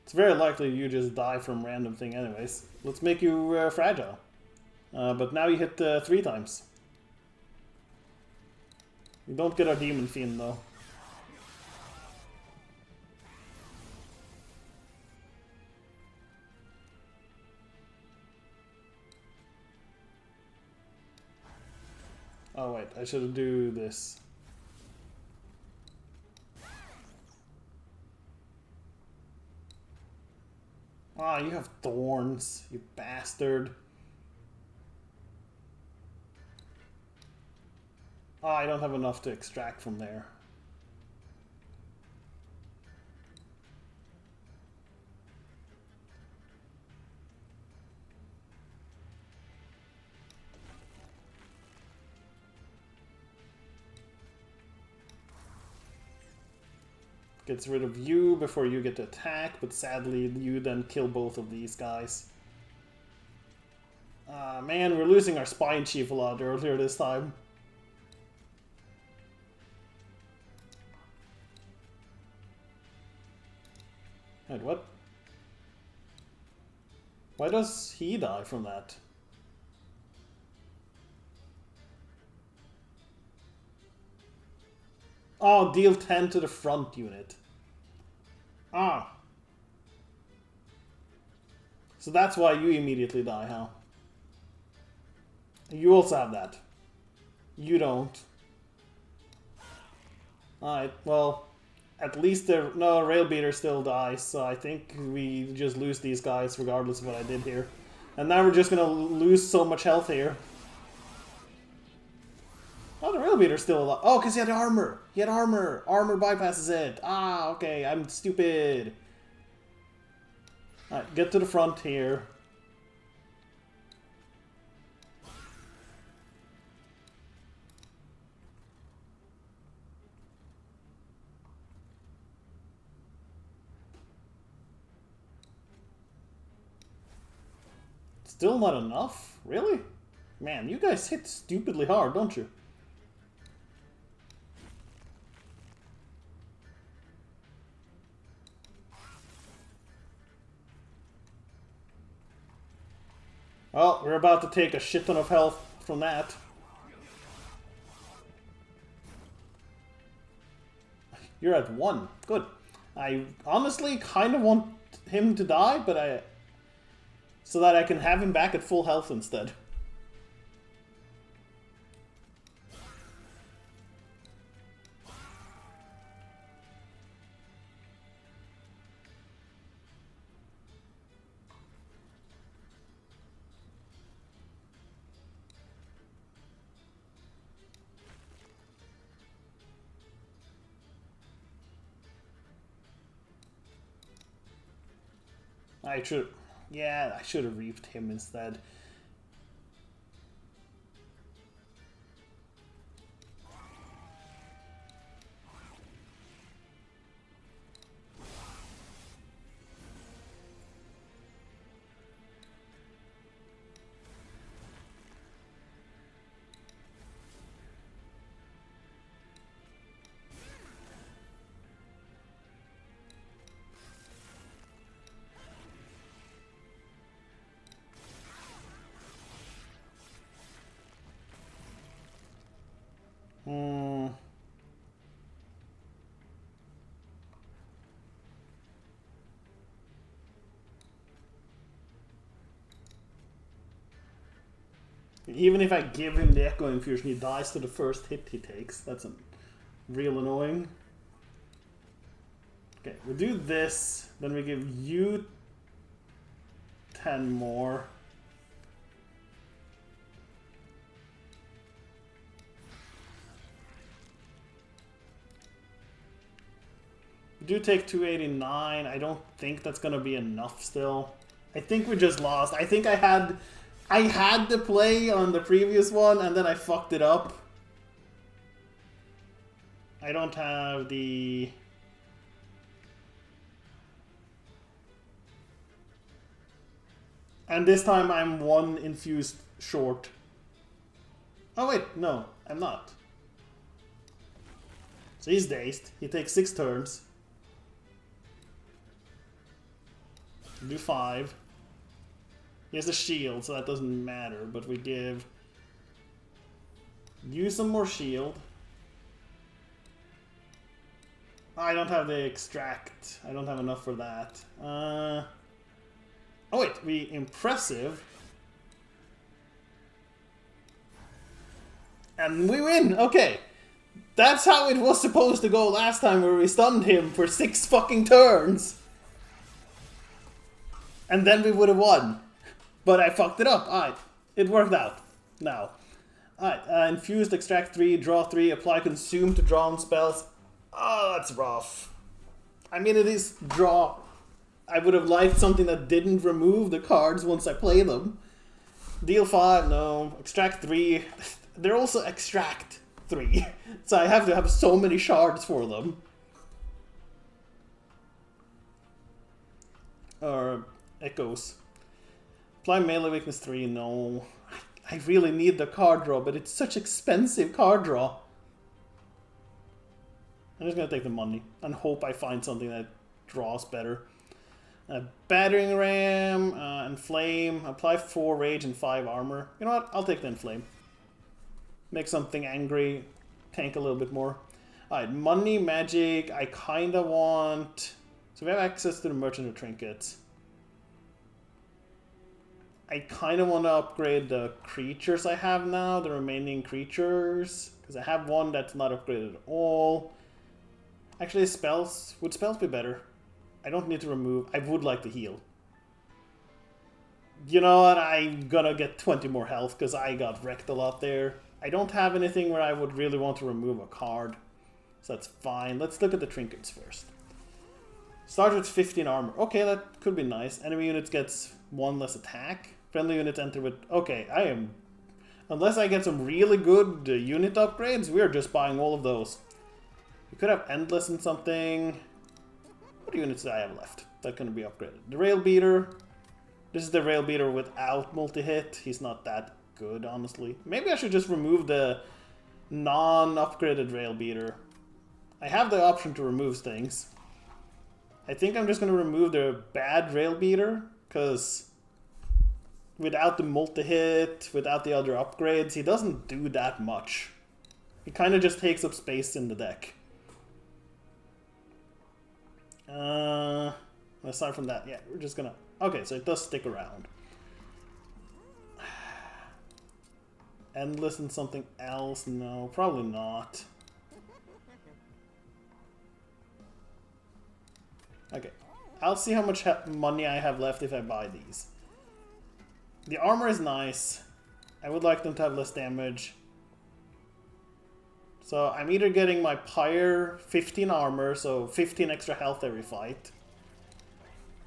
It's very likely you just die from random thing anyways. Let's make you fragile. But now you hit 3 times. You don't get our Demon Fiend though. Oh wait, I should do this. Ah, you have thorns, you bastard. Ah, I don't have enough to extract from there. Gets rid of you before you get to attack, but sadly you then kill both of these guys. Man, we're losing our Spine Chief a lot earlier this time. Wait, what? Why does he die from that? Oh, deal 10 to the front unit. Ah. So that's why you immediately die, huh? You also have that. You don't. Alright, well, at least no, Railbeater still dies, so I think we just lose these guys regardless of what I did here. And now we're just gonna lose so much health here. Oh, the Railbeater's still alive. Oh, because he had armor. He had armor. Armor bypasses it. Ah, okay, I'm stupid. Alright, get to the front here. Still not enough? Really? Man, you guys hit stupidly hard, don't you? Well, we're about to take a shit ton of health from that. You're at 1. Good. I honestly kind of want him to die, but so that I can have him back at full health instead. Yeah, I should have reaped him instead. Even if I give him the Echo Infusion, he dies to the first hit he takes. That's real annoying. Okay, we do this, then we give you 10 more. We do take 289. I don't think that's gonna be enough still. I think we just lost. I think I had the play on the previous one and then I fucked it up. I don't have the... And this time I'm one infused short. Oh wait, no, I'm not. So he's dazed. He takes 6 turns. Do 5. He has a shield, so that doesn't matter, but we give you some more shield. I don't have the extract. I don't have enough for that. Oh wait, we impressive. And we win! Okay. That's how it was supposed to go last time, where we stunned him for 6 fucking turns. And then we would have won. But I fucked it up. Alright. It worked out. Now. Alright. Infused, extract 3, draw 3, apply consume to draw on spells. Oh, that's rough. I mean, it is draw. I would have liked something that didn't remove the cards once I play them. Deal 5, no. Extract 3. They're also extract 3. So I have to have so many shards for them. Or echoes. Apply melee weakness 3, no. I really need the card draw, but it's such expensive card draw. I'm just gonna take the money and hope I find something that draws better. Battering ram, inflame, apply 4 rage and 5 armor. You know what? I'll take the inflame. Make something angry, tank a little bit more. Alright, money, magic, I kinda want... So we have access to the merchant of trinkets. I kind of want to upgrade the creatures I have now, the remaining creatures. Because I have one that's not upgraded at all. Actually, spells. Would spells be better? I don't need to remove. I would like to heal. You know what? I'm gonna get 20 more health because I got wrecked a lot there. I don't have anything where I would really want to remove a card. So that's fine. Let's look at the trinkets first. Start with 15 armor. Okay, that could be nice. Enemy units gets 1 less attack. Friendly units enter with... Okay, I am... Unless I get some really good unit upgrades, we're just buying all of those. We could have Endless and something. What units do I have left that can be upgraded? The Rail Beater. This is the Rail Beater without multi-hit. He's not that good, honestly. Maybe I should just remove the non-upgraded Rail Beater. I have the option to remove things. I think I'm just going to remove the bad Rail Beater, because without the multi-hit, without the other upgrades, he doesn't do that much. He kind of just takes up space in the deck. Aside from that, yeah, we're just gonna... Okay, so it does stick around. Endless and something else? No, probably not. Okay, I'll see how much money I have left if I buy these. The armor is nice. I would like them to have less damage. So I'm either getting my Pyre 15 armor, so 15 extra health every fight.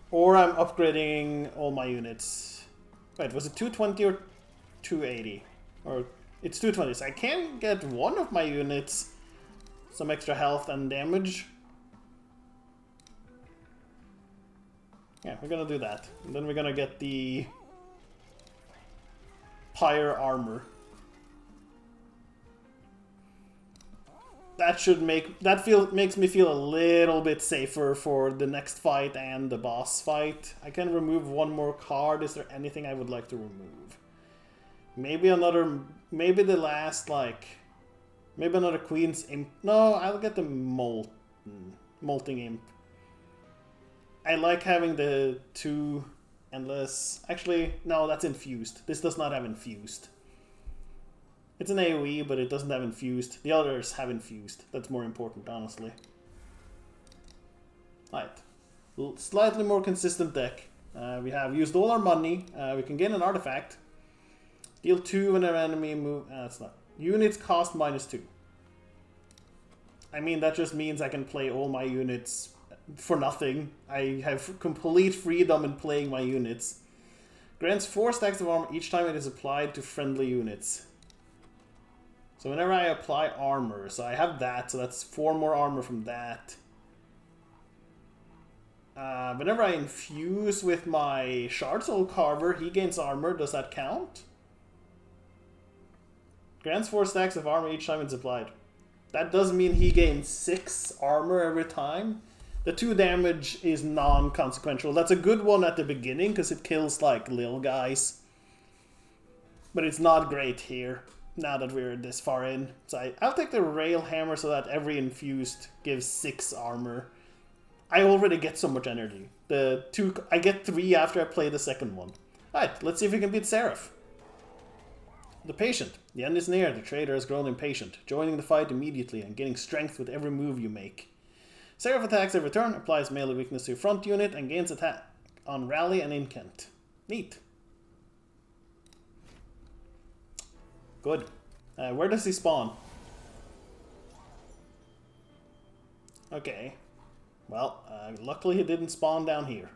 Or I'm upgrading all my units. Wait, was it 220 or 280? Or it's 220, so I can get one of my units some extra health and damage. Yeah, we're gonna do that. And then we're gonna get the Pyre armor. That should makes me feel a little bit safer for the next fight and the boss fight. I can remove one more card. Is there anything I would like to remove? Maybe another, maybe the last, like, maybe another Queen's Imp. No, I'll get the Molting Imp. I like having the 2 Endless. Actually, no, that's infused. This does not have infused. It's an AoE, but it doesn't have infused. The others have infused. That's more important, honestly. Right. Slightly more consistent deck. We have used all our money. We can gain an artifact. Deal 2 when an enemy move. That's not. Units cost -2. I mean, that just means I can play all my units for nothing. I have complete freedom in playing my units. Grants 4 stacks of armor each time it is applied to friendly units. So whenever I apply armor, so I have that, so that's 4 more armor from that. Whenever I infuse with my Shard Soul Carver, he gains armor. Does that count? Grants 4 stacks of armor each time it's applied. That does mean he gains 6 armor every time. The 2 damage is non-consequential. That's a good one at the beginning because it kills like little guys. But it's not great here now that we're this far in. So I'll take the Rail Hammer so that every infused gives 6 armor. I already get so much energy. I get 3 after I play the second one. Alright, let's see if we can beat Seraph. The Patient. The end is near. The trader has grown impatient, joining the fight immediately and gaining strength with every move you make. Seraph attacks every turn, applies melee weakness to your front unit, and gains attack on rally and incant. Neat. Good. Where does he spawn? Okay. Well, luckily he didn't spawn down here.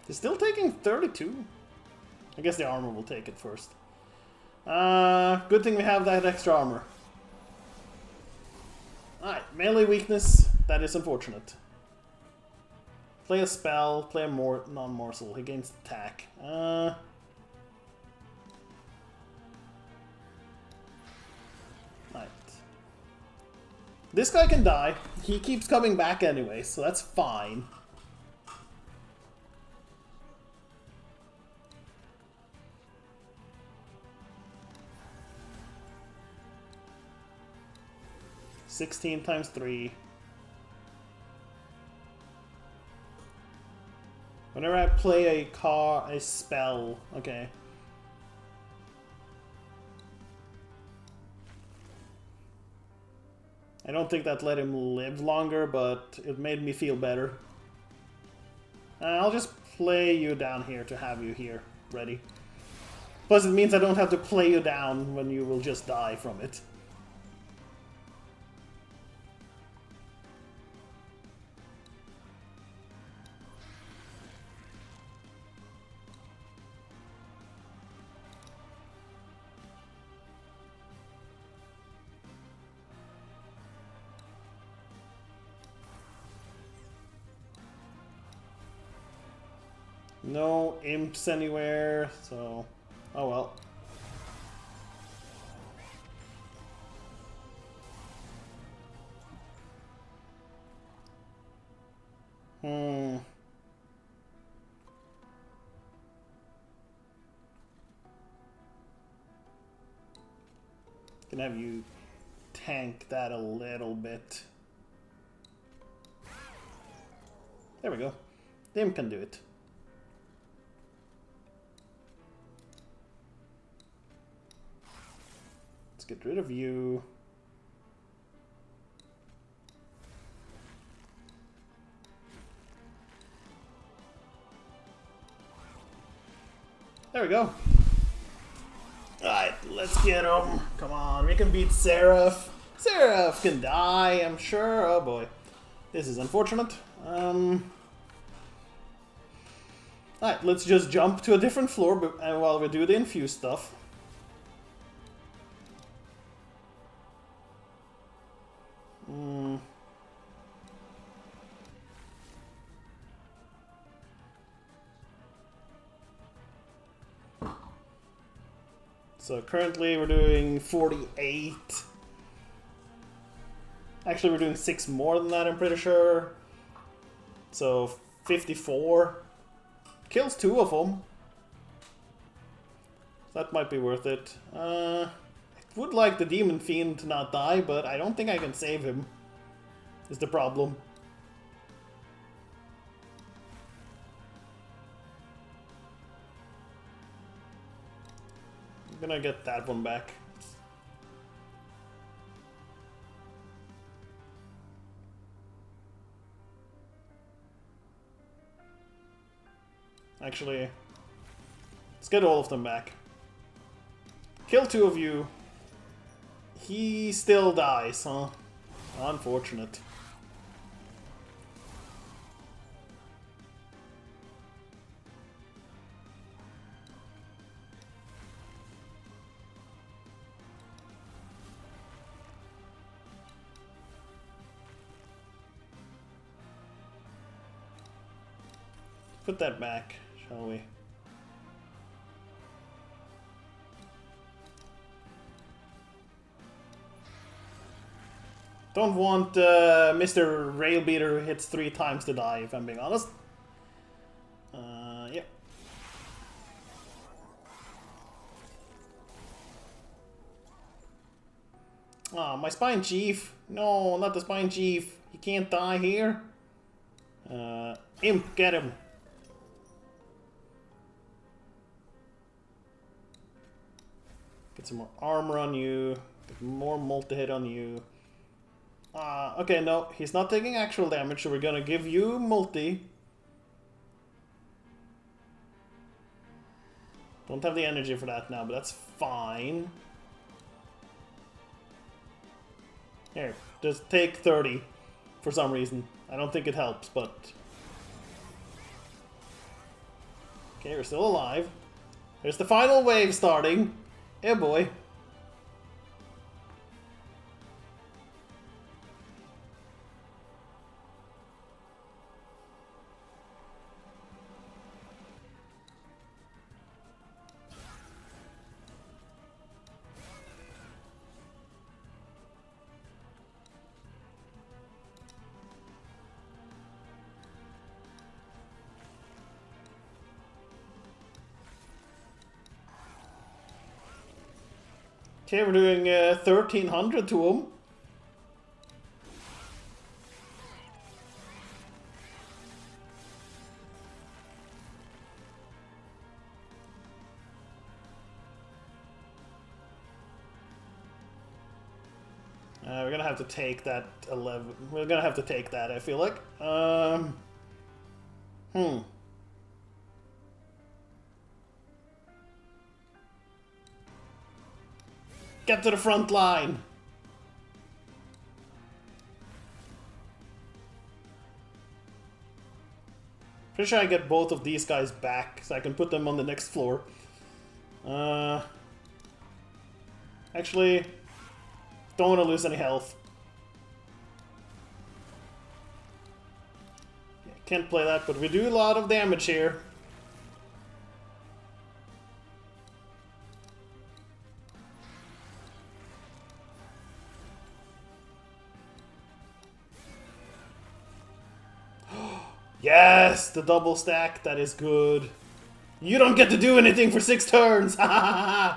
He's still taking 32. I guess the armor will take it first. Good thing we have that extra armor. Alright, melee weakness. That is unfortunate. Play a spell, play a non-morsel. He gains attack. Right. This guy can die. He keeps coming back anyway, so that's fine. $16 times 3. Whenever I play a spell, okay. I don't think that let him live longer, but it made me feel better. I'll just play you down here to have you here, ready. Plus it means I don't have to play you down when you will just die from it. No imps anywhere, so... oh well. Can have you tank that a little bit. There we go. The imp can do it. Let's get rid of you. There we go. Alright, let's get him. Come on, we can beat Seraph. Seraph can die, I'm sure. Oh boy. This is unfortunate. Alright, let's just jump to a different floor while we do the infuse stuff. So currently we're doing 48. Actually, we're doing 6 more than that, I'm pretty sure. So 54. kills 2 of them. That might be worth it. I would like the Demon Fiend to not die, but I don't think I can save him. Is the problem. I'm gonna get that one back. Actually, let's get all of them back. Kill 2 of you. He still dies, huh? Unfortunate. Put that back, shall we? Don't want Mr. Railbeater who hits 3 times to die, if I'm being honest. Yep. Ah, my Spine Chief. No, not the Spine Chief. He can't die here. Imp, get him. Get some more armor on you. Get more multi-hit on you. Okay, no, he's not taking actual damage, so we're gonna give you multi. Don't have the energy for that now, but that's fine. Here, just take 30 for some reason. I don't think it helps, but... Okay, we're still alive. There's the final wave starting. Yeah, boy. Okay, we're doing 1300 to him. We're gonna have to take that 11. We're gonna have to take that, I feel like. Get to the front line! Pretty sure I get both of these guys back, so I can put them on the next floor. Actually, don't want to lose any health. Yeah, can't play that, but we do a lot of damage here. Yes, the double stack, that is good. You don't get to do anything for 6 turns! And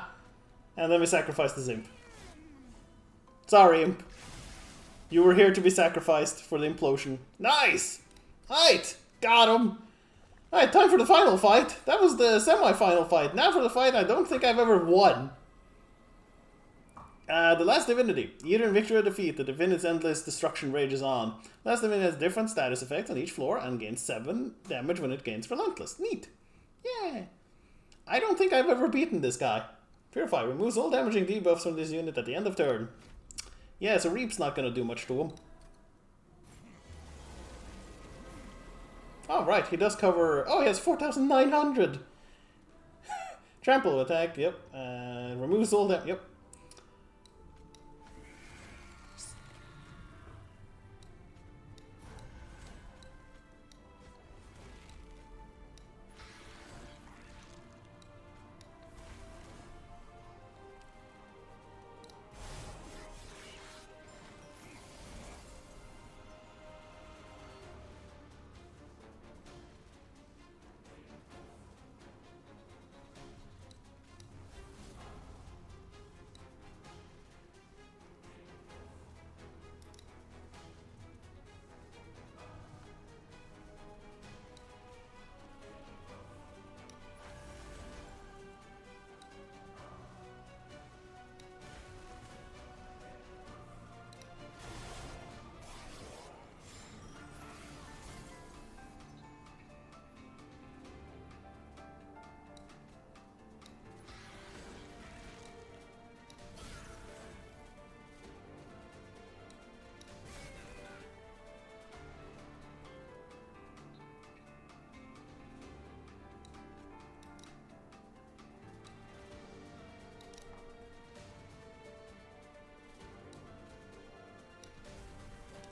then we sacrifice the Imp. Sorry, Imp. You were here to be sacrificed for the implosion. Nice! Right, got him! Alright, time for the final fight. That was the semi-final fight. Now for the fight I don't think I've ever won. The Last Divinity. Either in victory or defeat, the Divinity's endless destruction rages on. Last Divinity has different status effects on each floor and gains 7 damage when it gains Relentless. Neat. Yeah. I don't think I've ever beaten this guy. Purify removes all damaging debuffs from this unit at the end of turn. Yeah, so Reap's not gonna do much to him. Oh, right, he does cover... Oh, he has 4,900! Trample attack, yep. Removes all that, yep.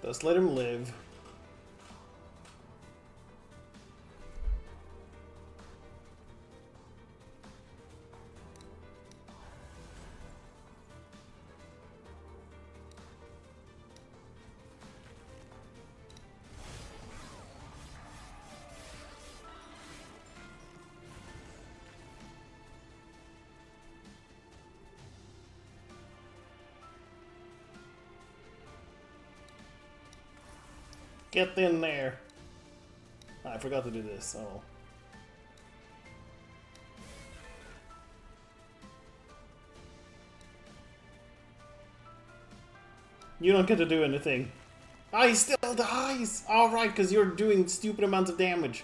Just let him live. Get in there. I forgot to do this. Oh. You don't get to do anything. Ah, he still dies! Alright, because you're doing stupid amounts of damage.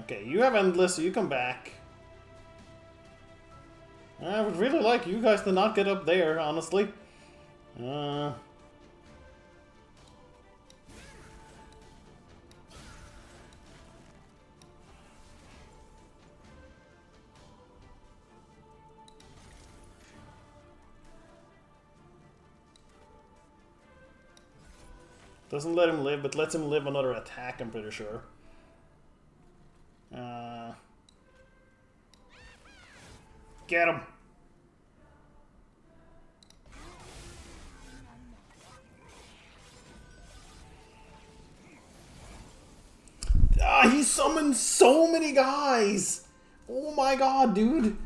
Okay, you have endless, so you come back. I would really like you guys to not get up there, honestly. Doesn't let him live, but lets him live another attack, I'm pretty sure. Get him! Ah, he summoned so many guys! Oh my god, dude!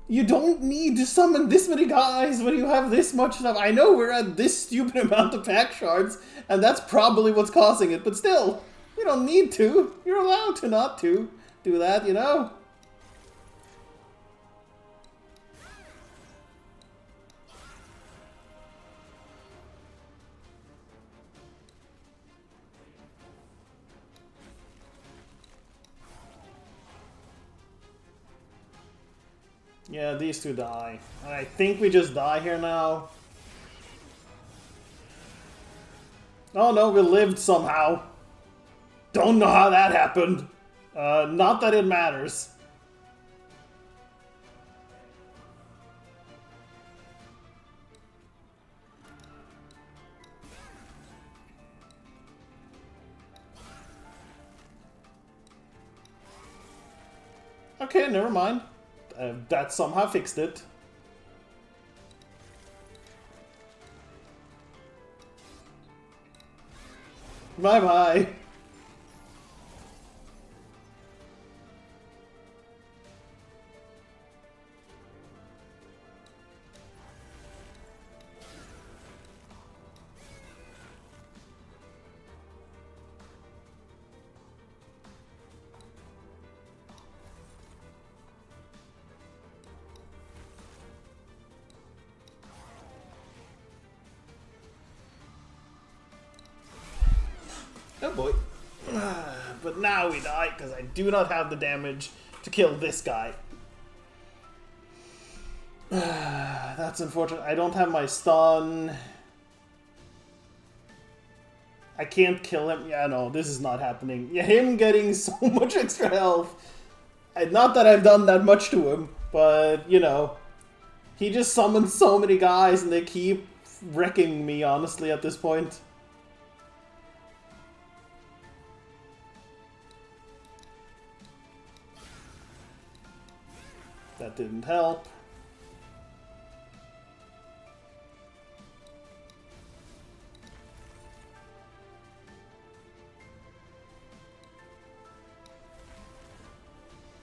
You don't need to summon this many guys when you have this much stuff. I know we're at this stupid amount of pack shards, and that's probably what's causing it, but still, you don't need to. You're allowed to not to do that, you know? Yeah, these two die. I think we just die here now. Oh no, we lived somehow. Don't know how that happened. Not that it matters. Okay, never mind. That somehow fixed it. Bye-bye. Oh boy. But now we die because I do not have the damage to kill this guy. That's unfortunate. I don't have my stun. I can't kill him. Yeah, no, this is not happening. Yeah, him getting so much extra health. Not that I've done that much to him, but, you know. He just summoned so many guys and they keep wrecking me, honestly, at this point. That didn't help.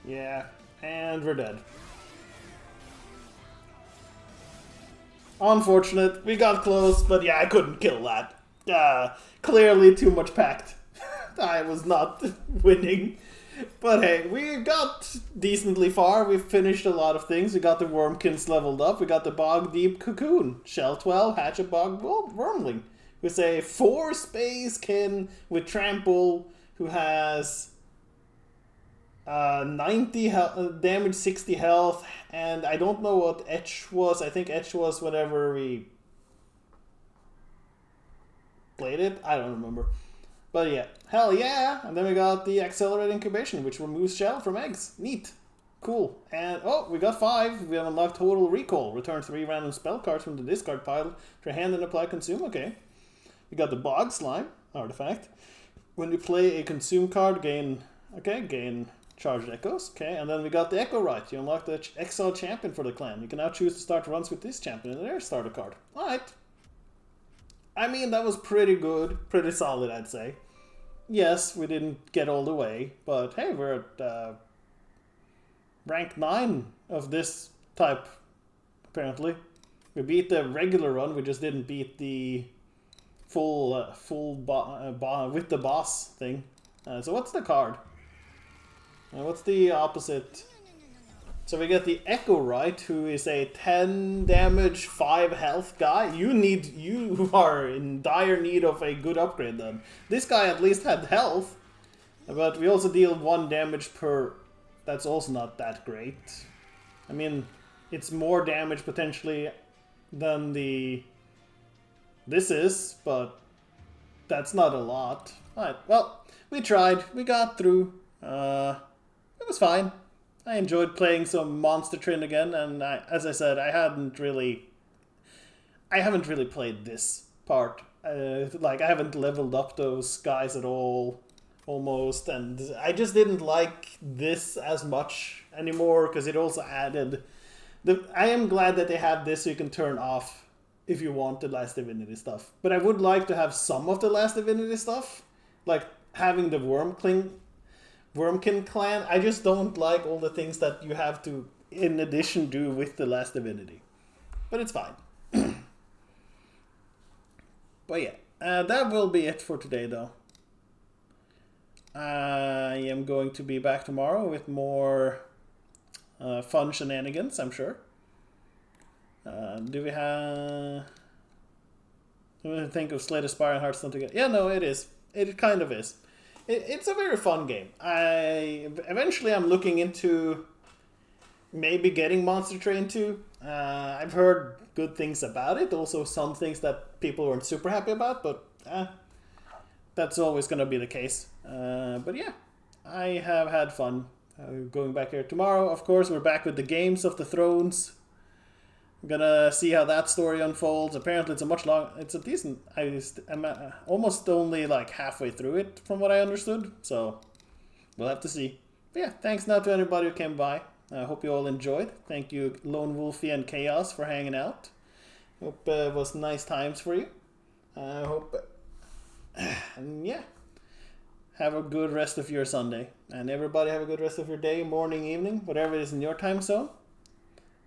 Yeah, and we're dead. Unfortunate, we got close, but yeah, I couldn't kill that. Clearly too much packed. I was not winning. But hey, we got decently far. We've finished a lot of things. We got the Wormkins leveled up. We got the Bog Deep Cocoon. Shell 12, Hatch a Bog Wormling. With a 4 space kin with Trample who has 90 damage, 60 health, and I don't know what etch was. I think etch was whenever we played it. I don't remember. But yeah, hell yeah! And then we got the accelerated incubation, which removes shell from eggs. Neat. Cool. And oh, we got 5. We have unlocked total recall. Return 3 random spell cards from the discard pile to your hand and apply consume. Okay. We got the bog slime artifact. When you play a consume card, gain charged echoes. Okay, and then we got the echo right. You unlock the exile champion for the clan. You can now choose to start runs with this champion in their starter card. Alright. I mean, that was pretty good. Pretty solid, I'd say. Yes, we didn't get all the way, but hey, we're at rank 9 of this type, apparently. We beat the regular run, we just didn't beat the full with the boss thing. So what's the card? What's the opposite? So we get the Echo Right, who is a 10 damage, 5 health guy. You are in dire need of a good upgrade then. This guy at least had health, but we also deal 1 damage per. That's also not that great. I mean, it's more damage potentially than this is, but that's not a lot. Alright, well, we tried. We got through. It was fine. I enjoyed playing some Monster Train again, and as I said, I haven't really played this part. Like, I haven't leveled up those guys at all. Almost, and I just didn't like this as much anymore because it also added I am glad that they have this so you can turn off if you want the Last Divinity stuff, but I would like to have some of the Last Divinity stuff, like having the Wormkin clan. I just don't like all the things that you have to in addition do with the Last Divinity, but it's fine. But yeah, that will be it for today though. I am going to be back tomorrow with more fun shenanigans, I'm sure. Do we have... I think of Slay the Spire and Hearthstone together. Yeah, no, it is. It kind of is. It's a very fun game. Eventually I'm looking into maybe getting Monster Train 2. I've heard good things about it. Also some things that people weren't super happy about, but that's always going to be the case. But yeah, I have had fun going back here tomorrow. Of course, we're back with the Games of the Thrones. I'm gonna see how that story unfolds. Apparently, it's a decent. I'm almost only like halfway through it, from what I understood. So we'll have to see. But yeah, thanks now to everybody who came by. I hope you all enjoyed. Thank you, Lone Wolfie and Chaos, for hanging out. Hope it was nice times for you. I hope. And yeah, have a good rest of your Sunday. And everybody have a good rest of your day, morning, evening, whatever it is in your time zone.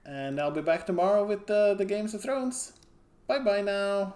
And I'll be back tomorrow with the Games of Thrones. Bye-bye now.